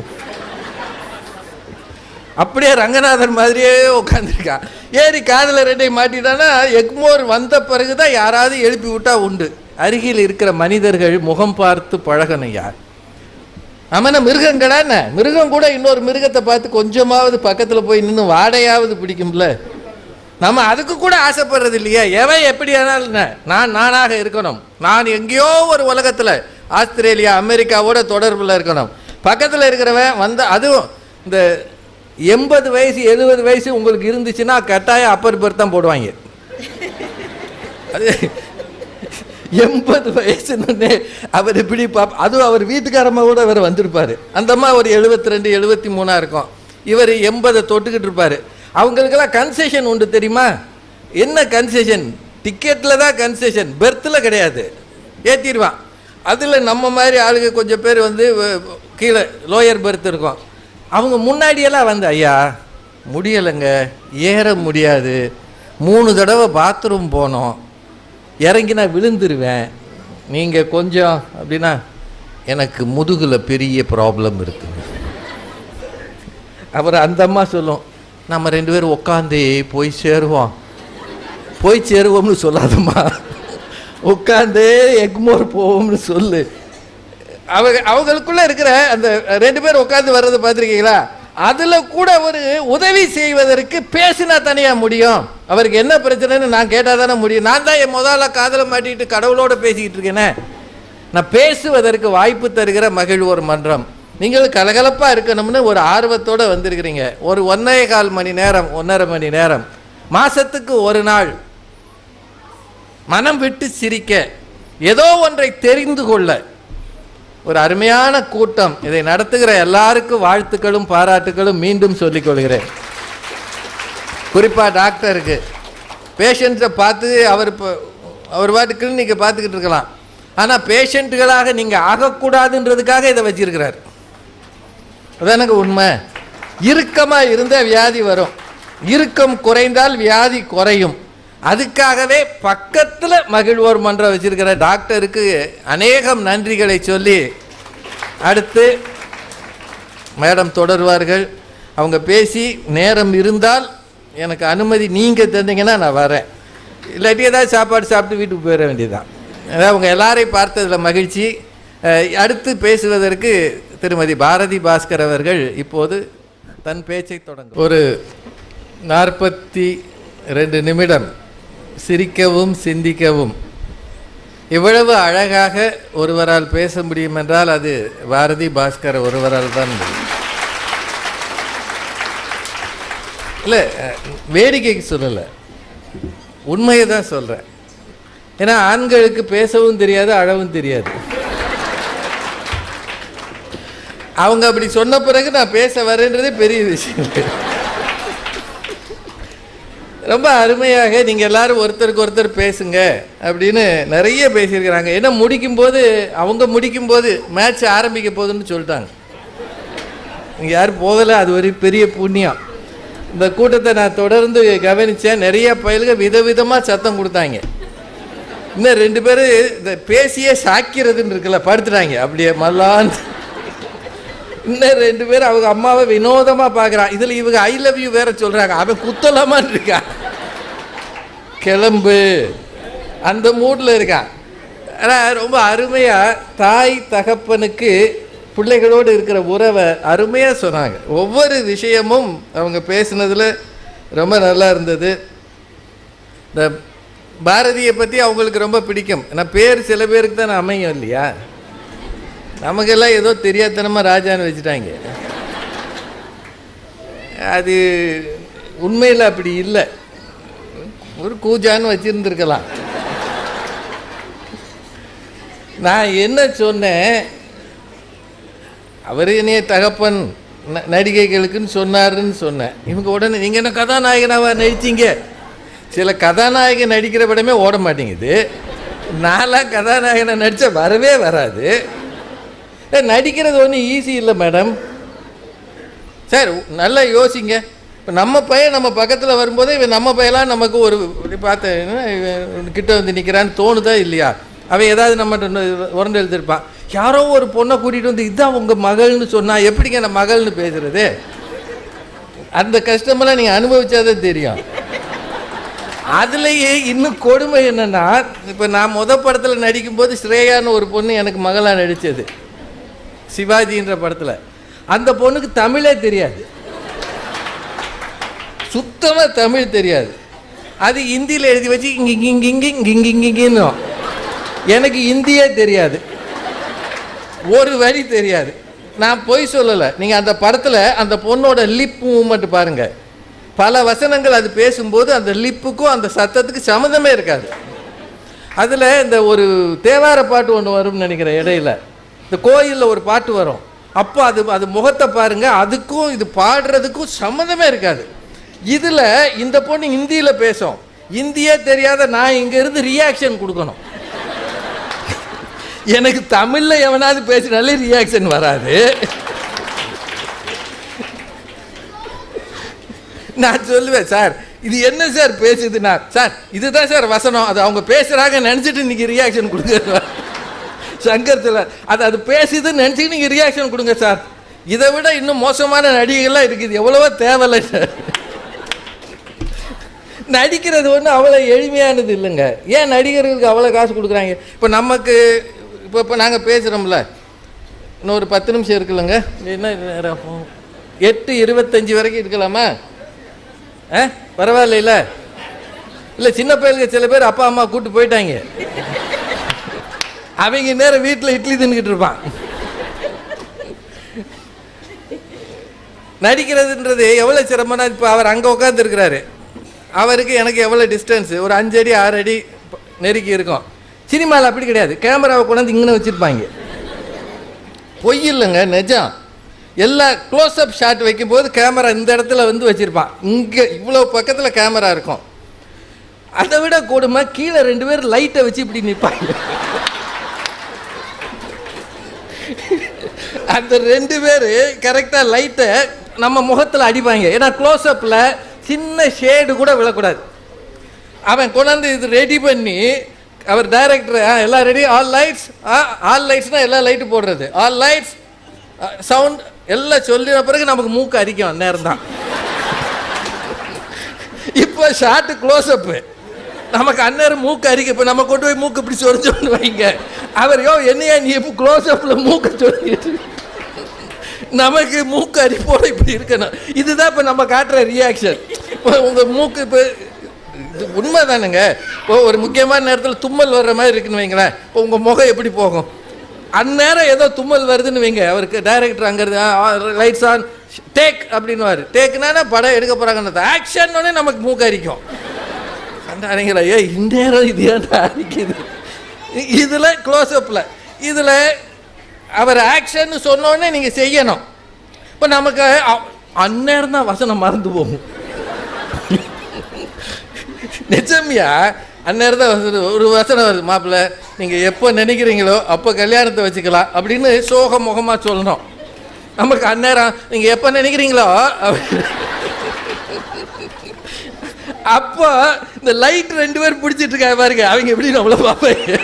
அப்படியே ரங்கநாதன் மாதிரியே உட்காந்துருக்கான். ஏறி காதில் 2 மாட்டிட்டானா எக்மோர் வந்த பிறகு தான் யாராவது எழுப்பி விட்டா உண்டு. அருகில் இருக்கிற மனிதர்கள் முகம் பார்த்து பழகணும். யார் அவன மிருகங்களான, மிருகம் கூட இன்னொரு மிருகத்தை பார்த்து கொஞ்சமாவது பக்கத்தில் போய் நின்று வாடையாவது பிடிக்கும்ல. நம்ம அதுக்கு கூட ஆசைப்படுறது இல்லையா. எவன் எப்படி ஆனாலும் நான் நானாக இருக்கணும், நான் எங்கேயோ ஒரு உலகத்தில் ஆஸ்திரேலியா அமெரிக்காவோட தொடர்பில் இருக்கணும். பக்கத்தில் இருக்கிறவன் வந்து, அதுவும் இந்த 80 வயசு 70 வயசு உங்களுக்கு இருந்துச்சுன்னா கட்டாயம் அப்பர் பர்த் தான் போடுவாங்க. அது 80 வயசுன்னு அவர் இப்படி அதுவும் அவர் வீட்டுக்காரம்மா கூட அவர் வந்திருப்பார். அந்த அம்மா ஒரு 72 73 இருக்கும், இவர் 80 தொட்டுக்கிட்டு இருப்பார். அவங்களுக்கெல்லாம் கன்செஷன் உண்டு தெரியுமா? என்ன கன்செஷன்? டிக்கெட்டில் தான் கன்செஷன், பெர்த்தில் கிடையாது, ஏற்றிடுவான். அதில் நம்ம மாதிரி ஆளுங்க கொஞ்சம் பேர் வந்து கீழே லோயர் பெர்த் இருக்கும். அவங்க முன்னாடியெல்லாம் வந்து ஐயா முடியலைங்க, ஏற முடியாது, 3 தடவை பாத்ரூம் போனோம், இறங்கி நான் விழுந்துருவேன், நீங்கள் கொஞ்சம் அப்படின்னா எனக்கு முதுகில் பெரிய ப்ராப்ளம் இருக்குங்க. அப்புறம் அந்த அம்மா சொல்லும், நம்ம 2 பேரும் உட்காந்தே போய் சேருவோம்னு சொல்லாதம்மா, உட்காந்தே எக்மோர் போவோம்னு சொல்லு. அவங்களுக்குள்ள இருக்கிற அந்த 2 பேர் உட்காந்து வர்றதை பார்த்துருக்கீங்களா? அதில் கூட ஒரு உதவி செய்வதற்கு பேசினா தனியாக முடியும். அவருக்கு என்ன பிரச்சனைன்னு நான் கேட்டால் தானே முடியும். நான் தான் என் முதல்ல காதலை மாட்டிக்கிட்டு கடவுளோட பேசிக்கிட்டு இருக்கேனே. நான் பேசுவதற்கு வாய்ப்பு தருகிற மகிழ்வோர் மன்றம். நீங்கள் கலகலப்பாக இருக்கணும்னு ஒரு ஆர்வத்தோடு வந்திருக்கிறீங்க. ஒரு 1.25 மணி நேரம் 1.5 மணி நேரம் மாதத்துக்கு ஒரு நாள் மனம் விட்டு சிரிக்க, ஏதோ ஒன்றை தெரிந்து கொள்ள ஒரு அருமையான கூட்டம். இதை நடத்துகிற எல்லாருக்கும் வாழ்த்துக்களும் பாராட்டுகளும் மீண்டும் சொல்லிக் கொள்கிறேன். குறிப்பாக டாக்டருக்கு, பேஷண்ட்ஸை பார்த்து அவர் பாட்டு கிளினிக்கை பார்த்துக்கிட்டு இருக்கலாம், ஆனால் பேஷண்ட்டுகளாக நீங்கள் ஆகக்கூடாதுன்றதுக்காக இதை வச்சிருக்கிறார். அதானங்க உண்மை. இறுக்கமாக இருந்தால் வியாதி வரும், இறுக்கம் குறைந்தால் வியாதி குறையும். அதுக்காகவே பக்கத்தில் மகிழ்வோர் மன்றம் வச்சிருக்கிற டாக்டருக்கு அநேகம் நன்றிகளை சொல்லி அடுத்து மேடம் தொடர்வார்கள். அவங்க பேசி நேரம் இருந்தால் எனக்கு அனுமதி நீங்கள் தந்தீங்கன்னா நான் வரேன், இல்லாட்டி ஏதாவது சாப்பாடு சாப்பிட்டு வீட்டுக்கு போயிட வேண்டியதுதான். அதாவது அவங்க எல்லாரையும் பார்த்ததில் மகிழ்ச்சி. அடுத்து பேசுவதற்கு திருமதி பாரதி பாஸ்கர் அவர்கள் இப்போது தன் பேச்சை தொடங்கும். ஒரு 42 நிமிடம் சிரிக்கவும் சிந்திக்கவும் இவ்வளவு அழகாக ஒருவரால் பேச முடியும் என்றால் அது பாரதி பாஸ்கர் ஒருவரால் தான் முடியும். இல்லை, வேடிக்கைக்கு சொல்லலை, உண்மையை தான் சொல்கிறேன். ஏன்னா ஆண்களுக்கு பேசவும் தெரியாது, அழவும் தெரியாது. அவங்க அப்படி சொன்ன பிறகு நான் பேச வரேன்றதே பெரிய விஷயம். ரொம்ப அருமையாக நீங்கள் எல்லோரும் ஒருத்தருக்கு ஒருத்தர் பேசுங்க அப்படின்னு நிறைய பேசியிருக்கிறாங்க. ஏன்னா அவங்க முடிக்கும்போது மேட்ச் ஆரம்பிக்க போகுதுன்னு சொல்லிட்டாங்க. இங்கே யாரும் போகலை, அது ஒரு பெரிய புண்ணியம். இந்த கூட்டத்தை நான் தொடர்ந்து கவனித்தேன். நிறைய பயல்கள் விதவிதமாக சத்தம் கொடுத்தாங்க. இன்னும் 2 பேர் இந்த பேசியே சாக்கிறதுன்னு இருக்குல்ல, படுத்துட்டாங்க அப்படியே மல்லான்னு. இன்னும் 2 பேர் அவங்க அம்மாவை வினோதமாக பார்க்குறான். இதில் இவங்க ஐ லவ் யூ வேற சொல்கிறாங்க. அவன் குத்தலாமான்னு இருக்கான், கிளம்பு அந்த மூடில் இருக்கான். ஆனால் ரொம்ப அருமையாக தாய் தகப்பனுக்கு பிள்ளைகளோடு இருக்கிற உறவை அருமையாக சொன்னாங்க. ஒவ்வொரு விஷயமும் அவங்க பேசுனதில் ரொம்ப நல்லா இருந்தது. இந்த பாரதியை பற்றி அவங்களுக்கு ரொம்ப பிடிக்கும். ஏன்னா பேர் சில பேருக்கு தான் அமையும் இல்லையா? நமக்கெல்லாம் ஏதோ தெரியாதனமாக ராஜான்னு வச்சுட்டாங்க. அது உண்மையில் அப்படி இல்லை, ஒரு கூஜான்னு வச்சுருந்துருக்கலாம். நான் என்ன சொன்னேன், அவர் என்னைய தகப்பன் நடிகைகளுக்குன்னு சொன்னாருன்னு சொன்னேன். இவங்க உடனே நீங்கள் என்ன கதாநாயகனாக நடிச்சிங்க? சில கதாநாயகன் நடிக்கிற படமே ஓட மாட்டேங்குது. நான்லாம் கதாநாயகனை நடித்தா வரவே வராது. நடிக்கிறது ஒன்றும் ஈஸி இல்லை மேடம். சார் நல்லா யோசிங்க. இப்போ நம்ம பையன் நம்ம பக்கத்தில் வரும்போதே இவன் நம்ம பையெல்லாம் நமக்கு ஒரு பார்த்தேன்னா கிட்ட வந்து நிற்கிறான்னு தோணுதா இல்லையா? அவன் ஏதாவது நம்ம உரண்டு எழுதிருப்பான். யாரோ ஒரு பொண்ணை கூட்டிகிட்டு வந்து இதுதான் உங்கள் மகள்னு சொன்னால் எப்படிங்க நான் மகள்னு பேசுறது? அந்த கஷ்டமெல்லாம் நீங்கள் அனுபவிச்சாதான் தெரியும். அதுலேயே இன்னும் கொடுமை என்னென்னா, இப்போ நான் படத்தில் நடிக்கும்போது ஸ்ரேயான்னு ஒரு பொண்ணு எனக்கு மகளாக நடித்தது சிவாஜின்ற படத்தில். அந்த பொண்ணுக்கு தமிழே தெரியாது, சுத்தமாக தமிழ் தெரியாது. அது ஹிந்தியில் எழுதி வச்சு இங்கிங்கிங்கிங்கிங்கிங்கிங்கின்னு, எனக்கு ஹிந்தியே தெரியாது, ஒரு வரி தெரியாது. நான் பொய் சொல்லலை. நீங்கள் அந்த படத்தில் அந்த பொண்ணோட லிப் மூவ்மெண்ட் பாருங்கள். பல வசனங்கள் அது பேசும்போது அந்த லிப்புக்கும் அந்த சத்தத்துக்கு சம்மந்தமே இருக்காது. அதில் இந்த ஒரு தேவார பாட்டு ஒன்று வரும்னு நினைக்கிறேன். இடையில இந்த கோயிலில் ஒரு பாட்டு வரும். அப்போ அது முகத்தை பாருங்கள், அதுக்கும் இது பாடுறதுக்கும் சம்மந்தமே இருக்காது. இதில் இந்த பொண்ணு ஹிந்தியில் பேசும், ஹிந்தியே தெரியாத நான் இங்கேருந்து ரியாக்ஷன் கொடுக்கணும். எனக்கு தமிழில் எவனாவது பேசினாலே ரியாக்ஷன் வராது. நான் சொல்லுவேன், சார் இது என்ன சார் பேசுதுன்னா, சார் இதுதான் சார் வசனம், அது அவங்க பேசுகிறாங்க நினச்சிட்டு நீங்கள் ரியாக்ஷன் கொடுங்க. சங்கத்தில் அது பேசுதுன்னு நினச்சிட்டு நீங்கள் ரியாக்ஷன் கொடுங்க சார். இதை விட இன்னும் மோசமான நடிகைகள்லாம் இருக்குது, எவ்வளவோ தேவையில்லை சார். நடிக்கிறது ஒன்றும் அவ்வளோ எளிமையானது இல்லைங்க. ஏன் நடிகர்களுக்கு அவ்வளோ காசு கொடுக்குறாங்க? இப்போ நமக்கு இப்போ நாங்கள் பேசுகிறோம்ல, இன்னும் ஒரு 10 நிமிஷம் இருக்குல்லங்க, என்ன நேரம் 8:25 வரைக்கும் இருக்கலாமா? பரவாயில்ல. இல்லை சின்ன பையலுக்கு சில பேர் அப்பா அம்மா கூப்பிட்டு போயிட்டாங்க, அவங்க நேரம் வீட்டில் இட்லி தின்னுக்கிட்டு இருப்பான். நடிக்கிறதுன்றது எவ்வளோ சிரமம்னா, இப்போ அவர் அங்கே உட்காந்துருக்கிறாரு, அவருக்கு எனக்கு எவ்வளோ டிஸ்டன்ஸு, ஒரு 5 அடி 6 அடி நெருக்கி இருக்கும். சினிமாவில் அப்படி கிடையாது, கேமராவை கொண்டாந்து இங்கே வச்சுருப்பாங்க. பொய் இல்லைங்க, நிஜம். எல்லா க்ளோஸ்அப் ஷாட் வைக்கும்போது கேமரா இந்த இடத்துல வந்து வச்சுருப்பான், இங்கே இவ்வளோ பக்கத்தில் கேமரா இருக்கும். அதை விட கொடுமை, கீழே 2 பேர் லைட்டை வச்சு இப்படி நிற்பாங்க. அந்த 2 பேர் கரெக்டாக லைட்டை நம்ம முகத்தில் அடிப்பாங்க. ஏன்னா க்ளோஸ்அப்பில் சின்ன ஷேடு கூட விழக்கூடாது. அவன் கொண்டாந்து இது ரெடி பண்ணி, அவர் டைரக்டர் எல்லாம் ரெடி, ஆல் லைட்ஸ்னால் எல்லா லைட்டு போடுறது, ஆல் லைட்ஸ் சவுண்ட் எல்லாம் சொல்லின பிறகு நமக்கு மூக்கு அரிக்கும் நேரம் தான். இப்போ ஷார்ட்டு க்ளோஸ்அப்பு, நமக்கு அந்நேரம் மூக்கு அரிக்கும். இப்போ நம்ம கொண்டு போய் மூக்கு இப்படி சொரிஞ்சோன்னு வைங்க, அவர் என்னையா நீ இப்போ க்ளோஸ்அப்பில் மூக்கை சொல்லிட்டு, நமக்கு மூக்கு அரிப்போட இப்படி இருக்கணும். இதுதான் இப்போ நம்ம காட்டுற ரியாக்ஷன். இப்போ உங்கள் மூக்கு இப்போ இது உண்மை தானுங்க. இப்போ ஒரு முக்கியமான நேரத்தில் தும்மல் வர்ற மாதிரி இருக்குன்னு வைங்களேன், இப்போ உங்கள் முகம் எப்படி போகும்? அந்நேரம் ஏதோ தும்மல் வருதுன்னு வைங்க, அவருக்கு டைரக்டர் அங்கே லைட்ஸ் ஆன் டேக் அப்படின்னுவார். டேக்குனா படம் எடுக்க போகிறாங்கன்னு ஆக்ஷன் உடனே நமக்கு மூக்கு அரிக்கும். அந்த அறைங்களா இந்நேரம் இது ஏன்டா அரிக்குது? இதில் க்ளோஸ்அப்பில் இதில் அவர் ஆக்ஷன் சொன்னோடனே நீங்கள் செய்யணும். இப்போ நமக்கு அந்நேரம் தான் வசனம் மறந்து போகும். நிஜமியா அந்நேரம் தான் ஒரு வசனம் வருது, மாப்பிள்ளை நீங்கள் எப்போ நினைக்கிறீங்களோ அப்போ கல்யாணத்தை வச்சுக்கலாம் அப்படின்னு சோக முகமாக சொல்லணும். நமக்கு அந்நேரம் நீங்கள் எப்போ நினைக்கிறீங்களோ அப்போ இந்த லைட் 2 பேர் பிடிச்சிட்டு இருக்கா பாருங்க, அவங்க எப்படி நம்மள பார்ப்பாங்க.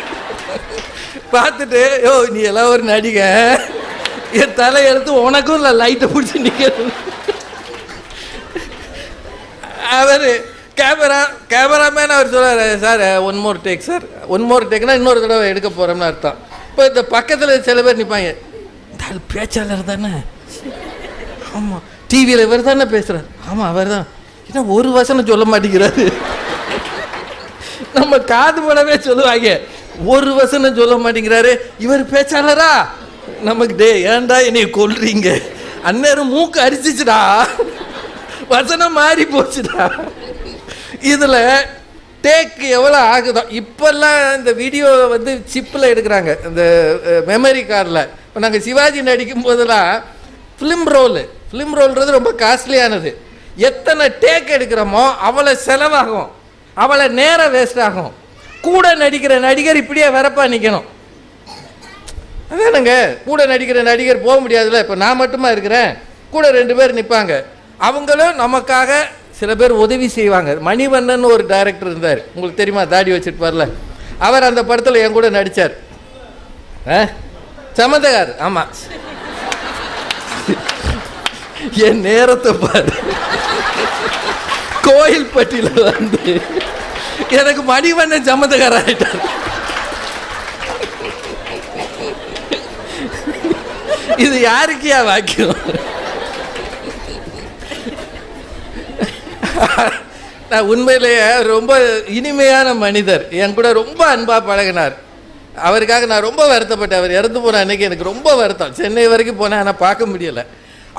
பார்த்துட்டு நீ எல்லாம் ஒரு நடிகை, என் தலை எடுத்து உனக்கும் இல்லை லைட்டை பிடிச்சி நிற்கிறது. அவர் கேமராமேன் அவர் சொல்கிறார், sir 1 more take sir, 1 more டேக்னா இன்னொரு தடவை எடுக்க போகிறோம்னு அர்த்தம். இப்போ இந்த பக்கத்தில் சில பேர் நிற்பாங்க, இந்த பேச்சாளர் தானே, ஆமாம் டிவியில் இவர் தானே பேசுகிறார், ஆமாம் அவர் தான், ஏன்னா ஒரு வசனம் சொல்ல மாட்டேங்கிறாரு. நம்ம காது படவே சொல்லுவாங்க, ஒரு வசனம் சொல்ல மாட்டேங்கிறாரு, இவர் பேச்சாளரா? நமக்கு ஏன்டா என்னை கொல்றீங்க? அந்நேரம் மூக்கு அரிச்சிச்சுடா, வசனம் மாறி போச்சுடா. இதில் டேக் எவ்வளோ ஆகுதோ, இப்போல்லாம் இந்த வீடியோ வந்து சிப்பில் எடுக்கிறாங்க, இந்த மெமரி கார்டில். இப்போ நாங்கள் சிவாஜி நடிக்கும் போதெல்லாம் ஃபிலிம் ரோல்ன்றது ரொம்ப காஸ்ட்லியானது. எத்தனை டேக் எடுக்கிறோமோ அவ்வளோ செலவாகும், அவ்வளோ நேரம் வேஸ்ட் ஆகும். கூட நடிக்கிற நடிகர் இப்படியே வரப்பா நிற்கணும். அதானுங்க, கூட நடிக்கிற நடிகர் போக முடியாதுல்ல. இப்போ நான் மட்டுமா இருக்கிறேன், கூட 2 பேர் நிற்பாங்க, அவங்களும் நமக்காக சில பேர் உதவி செய்வாங்க. மணிவண்ணன் ஒரு டைரக்டர் இருந்தார், உங்களுக்கு தெரியுமா, தாடி வச்சுருப்பார்ல, அவர் அந்த படத்தில் என் கூட நடித்தார். சமந்தகார், ஆமாம். என் நேரத்தை பாரு, கோயில்பட்டியில் வந்து எனக்கு மணிவண்ணன் சமந்தகார் ஆகிட்டார். இது யாருக்கியா வாக்கியம்? நான் உண்மையிலேயே ரொம்ப இனிமையான மனிதர், என் கூட ரொம்ப அன்பாக பழகினார். அவருக்காக நான் ரொம்ப வருத்தப்பட்டேன். அவர் இறந்து போன அன்னைக்கு எனக்கு ரொம்ப வருத்தம். சென்னை வரைக்கும் போனேன், ஆனால் பார்க்க முடியலை.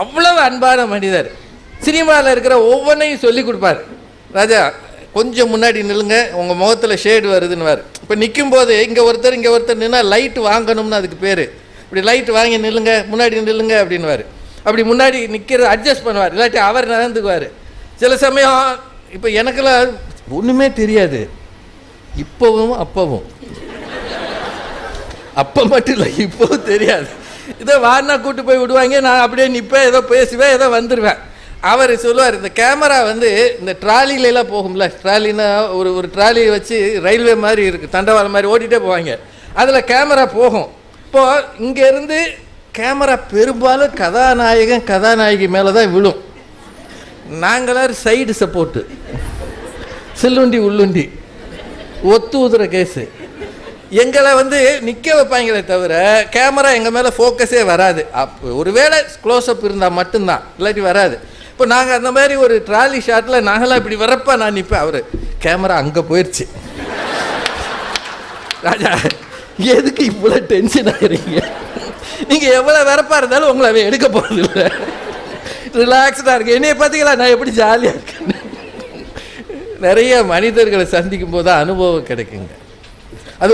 அவ்வளவு அன்பான மனிதர். சினிமாவில் இருக்கிற ஒவ்வொன்றையும் சொல்லி கொடுப்பார். ராஜா கொஞ்சம் முன்னாடி நில்லுங்க, உங்கள் முகத்தில் ஷேடு வருதுன்னுவார். இப்போ நிற்கும் போது இங்கே ஒருத்தர் நின்னா லைட்டு வாங்கணும்னு அதுக்கு பேர். இப்படி லைட்டு வாங்கி நில்லுங்க, முன்னாடி நில்லுங்க அப்படின்வார். அப்படி முன்னாடி நிற்கிறது அட்ஜஸ்ட் பண்ணுவார், இல்லாட்டி அவர் நடந்துக்குவார். சில சமயம் இப்போ எனக்கெல்லாம் ஒன்றுமே தெரியாது, இப்போவும் அப்பவும், அப்போ மட்டும் இல்லை இப்போவும் தெரியாது. இதை வாரினா கூட்டு போய் விடுவாங்க, நான் அப்படியே நிற்பேன், ஏதோ பேசுவேன், ஏதோ வந்துடுவேன். அவர் சொல்லுவார், இந்த கேமரா வந்து இந்த ட்ராலிலெலாம் போகும்ல, ட்ராலின்னா ஒரு ட்ராலியை வச்சு ரயில்வே மாதிரி இருக்குது, தண்டவாளம் மாதிரி ஓட்டிகிட்டே போவாங்க, அதில் கேமரா போகும். இப்போது இங்கேருந்து கேமரா பெரும்பாலும் கதாநாயகி மேலே தான் விழும். நாங்களாம் சைடு சப்போர்ட்டு, சில்லுண்டி உள்ளுண்டி ஒத்து ஊதுற கேஸு. எங்களை வந்து நிற்க வைப்பாங்களே தவிர கேமரா எங்கள் மேலே ஃபோக்கஸே வராது. ஒருவேளை க்ளோஸ்அப் இருந்தால் மட்டும்தான், இல்லாட்டி வராது. இப்போ நாங்கள் அந்த மாதிரி ஒரு ட்ராலி ஷாட்டில் நாங்களாம் இப்படி வரப்பா நான் நிற்பேன், அவர் கேமரா அங்கே போயிடுச்சு. ராஜா, எதுக்கு இவ்வளோ டென்ஷன் ஆகிறீங்க? நீங்கள் எவ்வளோ வரப்பாக இருந்தாலும் உங்களை அவன் எடுக்க போகிறது இல்லை, ரிலாக்ஸ்டாக இருக்கு. என்னைய பார்த்தீங்களா நான் எப்படி ஜாலியாக இருக்கேன். நிறைய மனிதர்களை சந்திக்கும் போது அனுபவம் கிடைக்குங்க. அது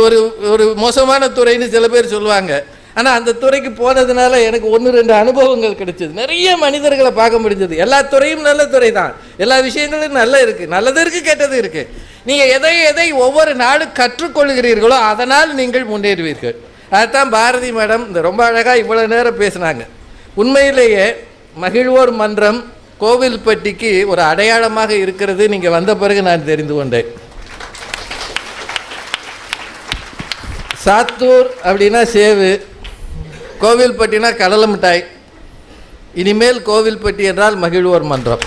ஒரு மோசமான துறைன்னு சில பேர் சொல்லுவாங்க. ஆனால் அந்த துறைக்கு போனதுனால எனக்கு 1-2 அனுபவங்கள் கிடைச்சது. நிறைய மனிதர்களை பார்க்க முடிஞ்சது. எல்லா துறையும் நல்ல துறை தான், எல்லா விஷயங்களும் நல்ல இருக்குது, நல்லது இருக்குது, கெட்டது இருக்குது. நீங்கள் எதை ஒவ்வொரு நாளும் கற்றுக்கொள்கிறீர்களோ அதனால் நீங்கள் முன்னேறுவீர்கள். அதுதான் பாரதி மேடம் இந்த ரொம்ப அழகாக இவ்வளோ நேரம் பேசினாங்க. உண்மையிலேயே மகிழ்வோர் மன்றம் கோவில்பட்டிக்கு ஒரு அடையாளமாக இருக்கிறது நீங்கள் வந்த பிறகு நான் தெரிந்து கொண்டேன். சாத்தூர் அப்படின்னா சேவு, கோவில்பட்டினா கடலை மிட்டாய், இனிமேல் கோவில்பட்டி என்றால் மகிழ்வோர் மன்றம்.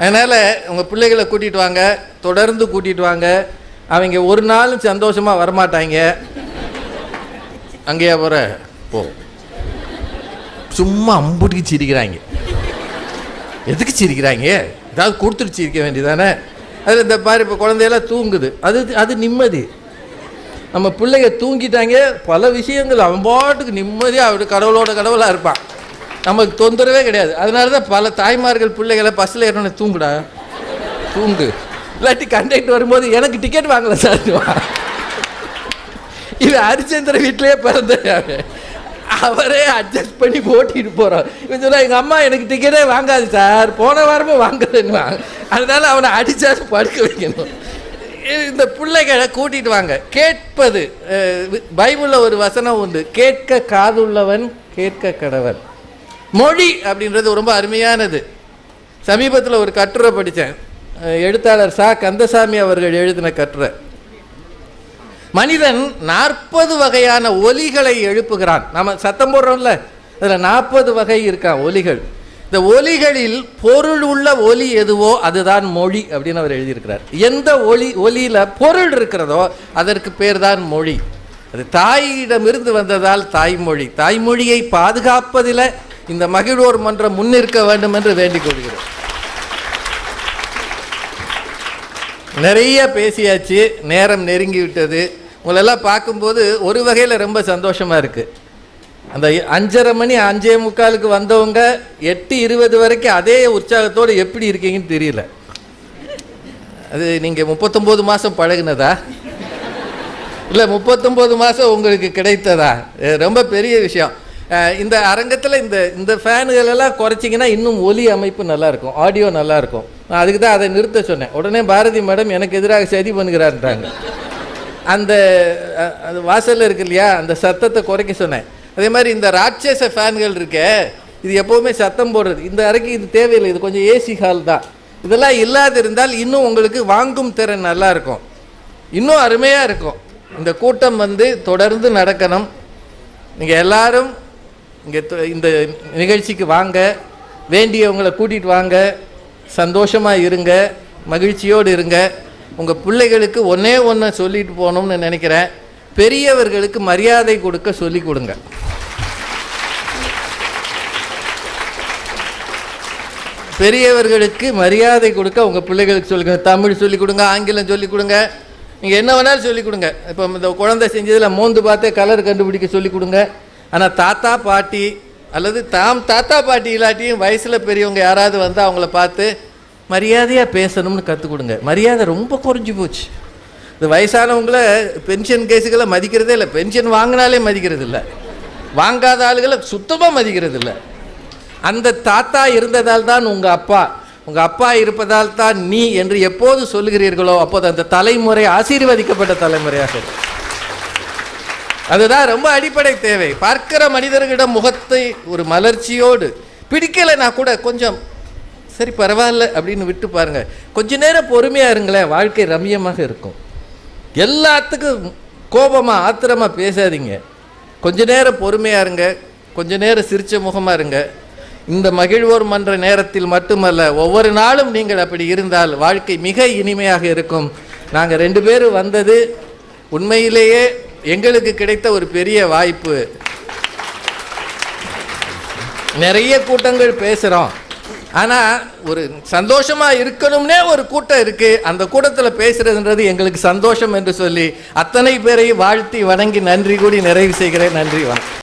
அதனால் உங்கள் பிள்ளைகளை கூட்டிகிட்டு வாங்க, தொடர்ந்து கூட்டிகிட்டு வாங்க. அவங்க ஒரு நாளும் சந்தோஷமாக வரமாட்டாங்க. அங்கேயா போகிற போ, சும்மா அம்புட்டிக்கு சிரிக்கிறாங்க. எதுக்கு சிரிக்கிறாங்க? ஏதாவது கொடுத்துட்டு சிரிக்க வேண்டியதானே. அதில் இந்த மாதிரி இப்போ குழந்தையெல்லாம் தூங்குது, அது நிம்மதி. நம்ம பிள்ளைங்க தூங்கிட்டாங்க, பல விஷயங்கள் அவன் பாட்டுக்கு நிம்மதியாக அப்படி கடவுளாக இருப்பான், நமக்கு தொந்தரவே கிடையாது. அதனால தான் பல தாய்மார்கள் பிள்ளைகளை பஸ்ஸில் ஏறணும், தூங்குடா தூங்கு, இல்லாட்டி கண்டக்டர் வரும்போது எனக்கு டிக்கெட் வாங்கலை சார். இது ஹரிச்சந்திர வீட்டிலே பிறந்தாரு, அவரே அட்ஜஸ்ட் பண்ணி ஓட்டிட்டு போகிறோம். இவன் சொன்னா எங்கள் அம்மா எனக்கு டிக்கெட்டே வாங்காது சார், போன வாரமும் வாங்குறேன்னு, அதனால அவனை அடிச்சாச்சு படுக்க வைக்கணும். இந்த பிள்ளைகளை கூட்டிட்டு வாங்க. கேட்பது, பைபிளில் ஒரு வசனம் உண்டு, கேட்க காதுள்ளவன் கேட்க கடவன். மொழி அப்படின்றது ரொம்ப அருமையானது. சமீபத்தில் ஒரு கட்டுரை படித்தேன், எழுத்தாளர் சா கந்தசாமி அவர்கள் எழுதின கட்டுரை. மனிதன் 40 வகையான ஒலிகளை எழுப்புகிறான். நம்ம சத்தம் போடுறோம்ல, அதில் 40 வகை இருக்கான் ஒலிகள். இந்த ஒலிகளில் பொருள் உள்ள ஒலி எதுவோ அதுதான் மொழி அப்படின்னு அவர் எழுதியிருக்கிறார். எந்த ஒலியில் பொருள் இருக்கிறதோ அதற்கு பேர் தான் மொழி. அது தாயிடமிருந்து வந்ததால் தாய்மொழி. தாய்மொழியை பாதுகாப்பதில் இந்த மகிழ்வோர் மன்றம் முன்னிற்க வேண்டும் என்று வேண்டிக் கொள்கிறோம். நிறைய பேசியாச்சு, நேரம் நெருங்கி விட்டது. உங்களெல்லாம் பார்க்கும்போது ஒரு வகையில் ரொம்ப சந்தோஷமாக இருக்குது. அந்த 5:30 மணி 5:45 வந்தவங்க 8:20 வரைக்கும் அதே உற்சாகத்தோடு எப்படி இருக்கீங்கன்னு தெரியல. அது நீங்கள் 39 மாதம் பழகுனதா இல்லை 39 மாதம் உங்களுக்கு கிடைத்ததா? ரொம்ப பெரிய விஷயம். இந்த அரங்கத்தில் இந்த ஃபேனுகளெல்லாம் குறைச்சிங்கன்னா இன்னும் ஒலி அமைப்பு நல்லாயிருக்கும், ஆடியோ நல்லாயிருக்கும். நான் அதுக்கு தான் அதை நிறுத்த சொன்னேன். உடனே பாரதி மேடம் எனக்கு எதிராக சதி பண்ணுகிறான்றாங்க. அந்த வாசலில் இருக்கு இல்லையா, அந்த சத்தத்தை குறைக்க சொன்னேன். அதே மாதிரி இந்த ராட்சச ஃபேன்கள் இருக்கே, இது எப்போவுமே சத்தம் போடுறது. இந்த அறைக்கு இது தேவையில்லை, இது கொஞ்சம் ஏசி ஹால் தான். இதெல்லாம் இல்லாது இருந்தால் இன்னும் உங்களுக்கு வாங்கும் திறன் நல்லா இருக்கும், இன்னும் அருமையாக இருக்கும். இந்த கூட்டம் தொடர்ந்து நடக்கணும். நீங்கள் எல்லாரும் இங்கே இந்த நிகழ்ச்சிக்கு வாங்க, வேண்டியவங்களை கூட்டிகிட்டு வாங்க, சந்தோஷமாக இருங்க, மகிழ்ச்சியோடு இருங்க. உங்கள் பிள்ளைகளுக்கு ஒன்று சொல்லிட்டு போகணும்னு நினைக்கிறேன். பெரியவர்களுக்கு மரியாதை கொடுக்க சொல்லி கொடுங்க. பெரியவர்களுக்கு மரியாதை கொடுக்க உங்கள் பிள்ளைகளுக்கு சொல்லுங்க. தமிழ் சொல்லிக் கொடுங்க, ஆங்கிலம் சொல்லிக் கொடுங்க, நீங்கள் என்ன வேணாலும் சொல்லிக் கொடுங்க. இப்போ இந்த குழந்தை செஞ்சதில் மோந்து பார்த்தே கலர் கண்டுபிடிக்க சொல்லிக் கொடுங்க. ஆனால் தாத்தா பாட்டி அல்லது தாத்தா பாட்டி இல்லாட்டியும் வயசில் பெரியவங்க யாராவது வந்தால் அவங்கள பார்த்து மரியாதையாக பேசணும்னு கற்றுக் கொடுங்க. மரியாதை ரொம்ப குறைஞ்சி போச்சு. இந்த வயசானவங்கள பென்ஷன் கேஸுகளை மதிக்கிறதே இல்லை. பென்ஷன் வாங்கினாலே மதிக்கிறது இல்லை, வாங்காத ஆளுகளை சுத்தமாக மதிக்கிறது இல்லை. அந்த தாத்தா இருந்ததால் தான் உங்கள் அப்பா இருப்பதால் தான் நீ என்று எப்போது சொல்லுகிறீர்களோ அப்போது அந்த தலைமுறை ஆசீர்வதிக்கப்பட்ட தலைமுறையாக இருக்கும். அதுதான் ரொம்ப அடிப்படை தேவை. பார்க்கிற மனிதர்களிடம் முகத்தை ஒரு மலர்ச்சியோடு, பிடிக்கலைன்னா கூட கொஞ்சம் சரி பரவாயில்ல அப்படின்னு விட்டு பாருங்க. கொஞ்ச நேரம் பொறுமையா இருங்களேன், வாழ்க்கை ரம்யமாக இருக்கும். எல்லாத்துக்கும் கோபமா ஆத்திரமா பேசாதீங்க. கொஞ்ச நேரம் பொறுமையா இருங்க, கொஞ்ச நேரம் சிரிச்ச முகமா இருங்க. இந்த மகிழ்வோர் மன்ற நேரத்தில் மட்டுமல்ல, ஒவ்வொரு நாளும் நீங்கள் அப்படி இருந்தால் வாழ்க்கை மிக இனிமையாக இருக்கும். நாங்கள் 2 பேரும் வந்தது உண்மையிலேயே எங்களுக்கு கிடைத்த ஒரு பெரிய வாய்ப்பு. நிறைய கூட்டங்கள் பேசுகிறோம், ஆனால் ஒரு சந்தோஷமாக இருக்கணும்னே ஒரு கூட்டம் இருக்குது. அந்த கூட்டத்தில் பேசுறதுன்றது எங்களுக்கு சந்தோஷம் என்று சொல்லி அத்தனை பேரையும் வாழ்த்தி வணங்கி நன்றி கூடி நிறைவு செய்கிறேன். நன்றி, வணக்கம்.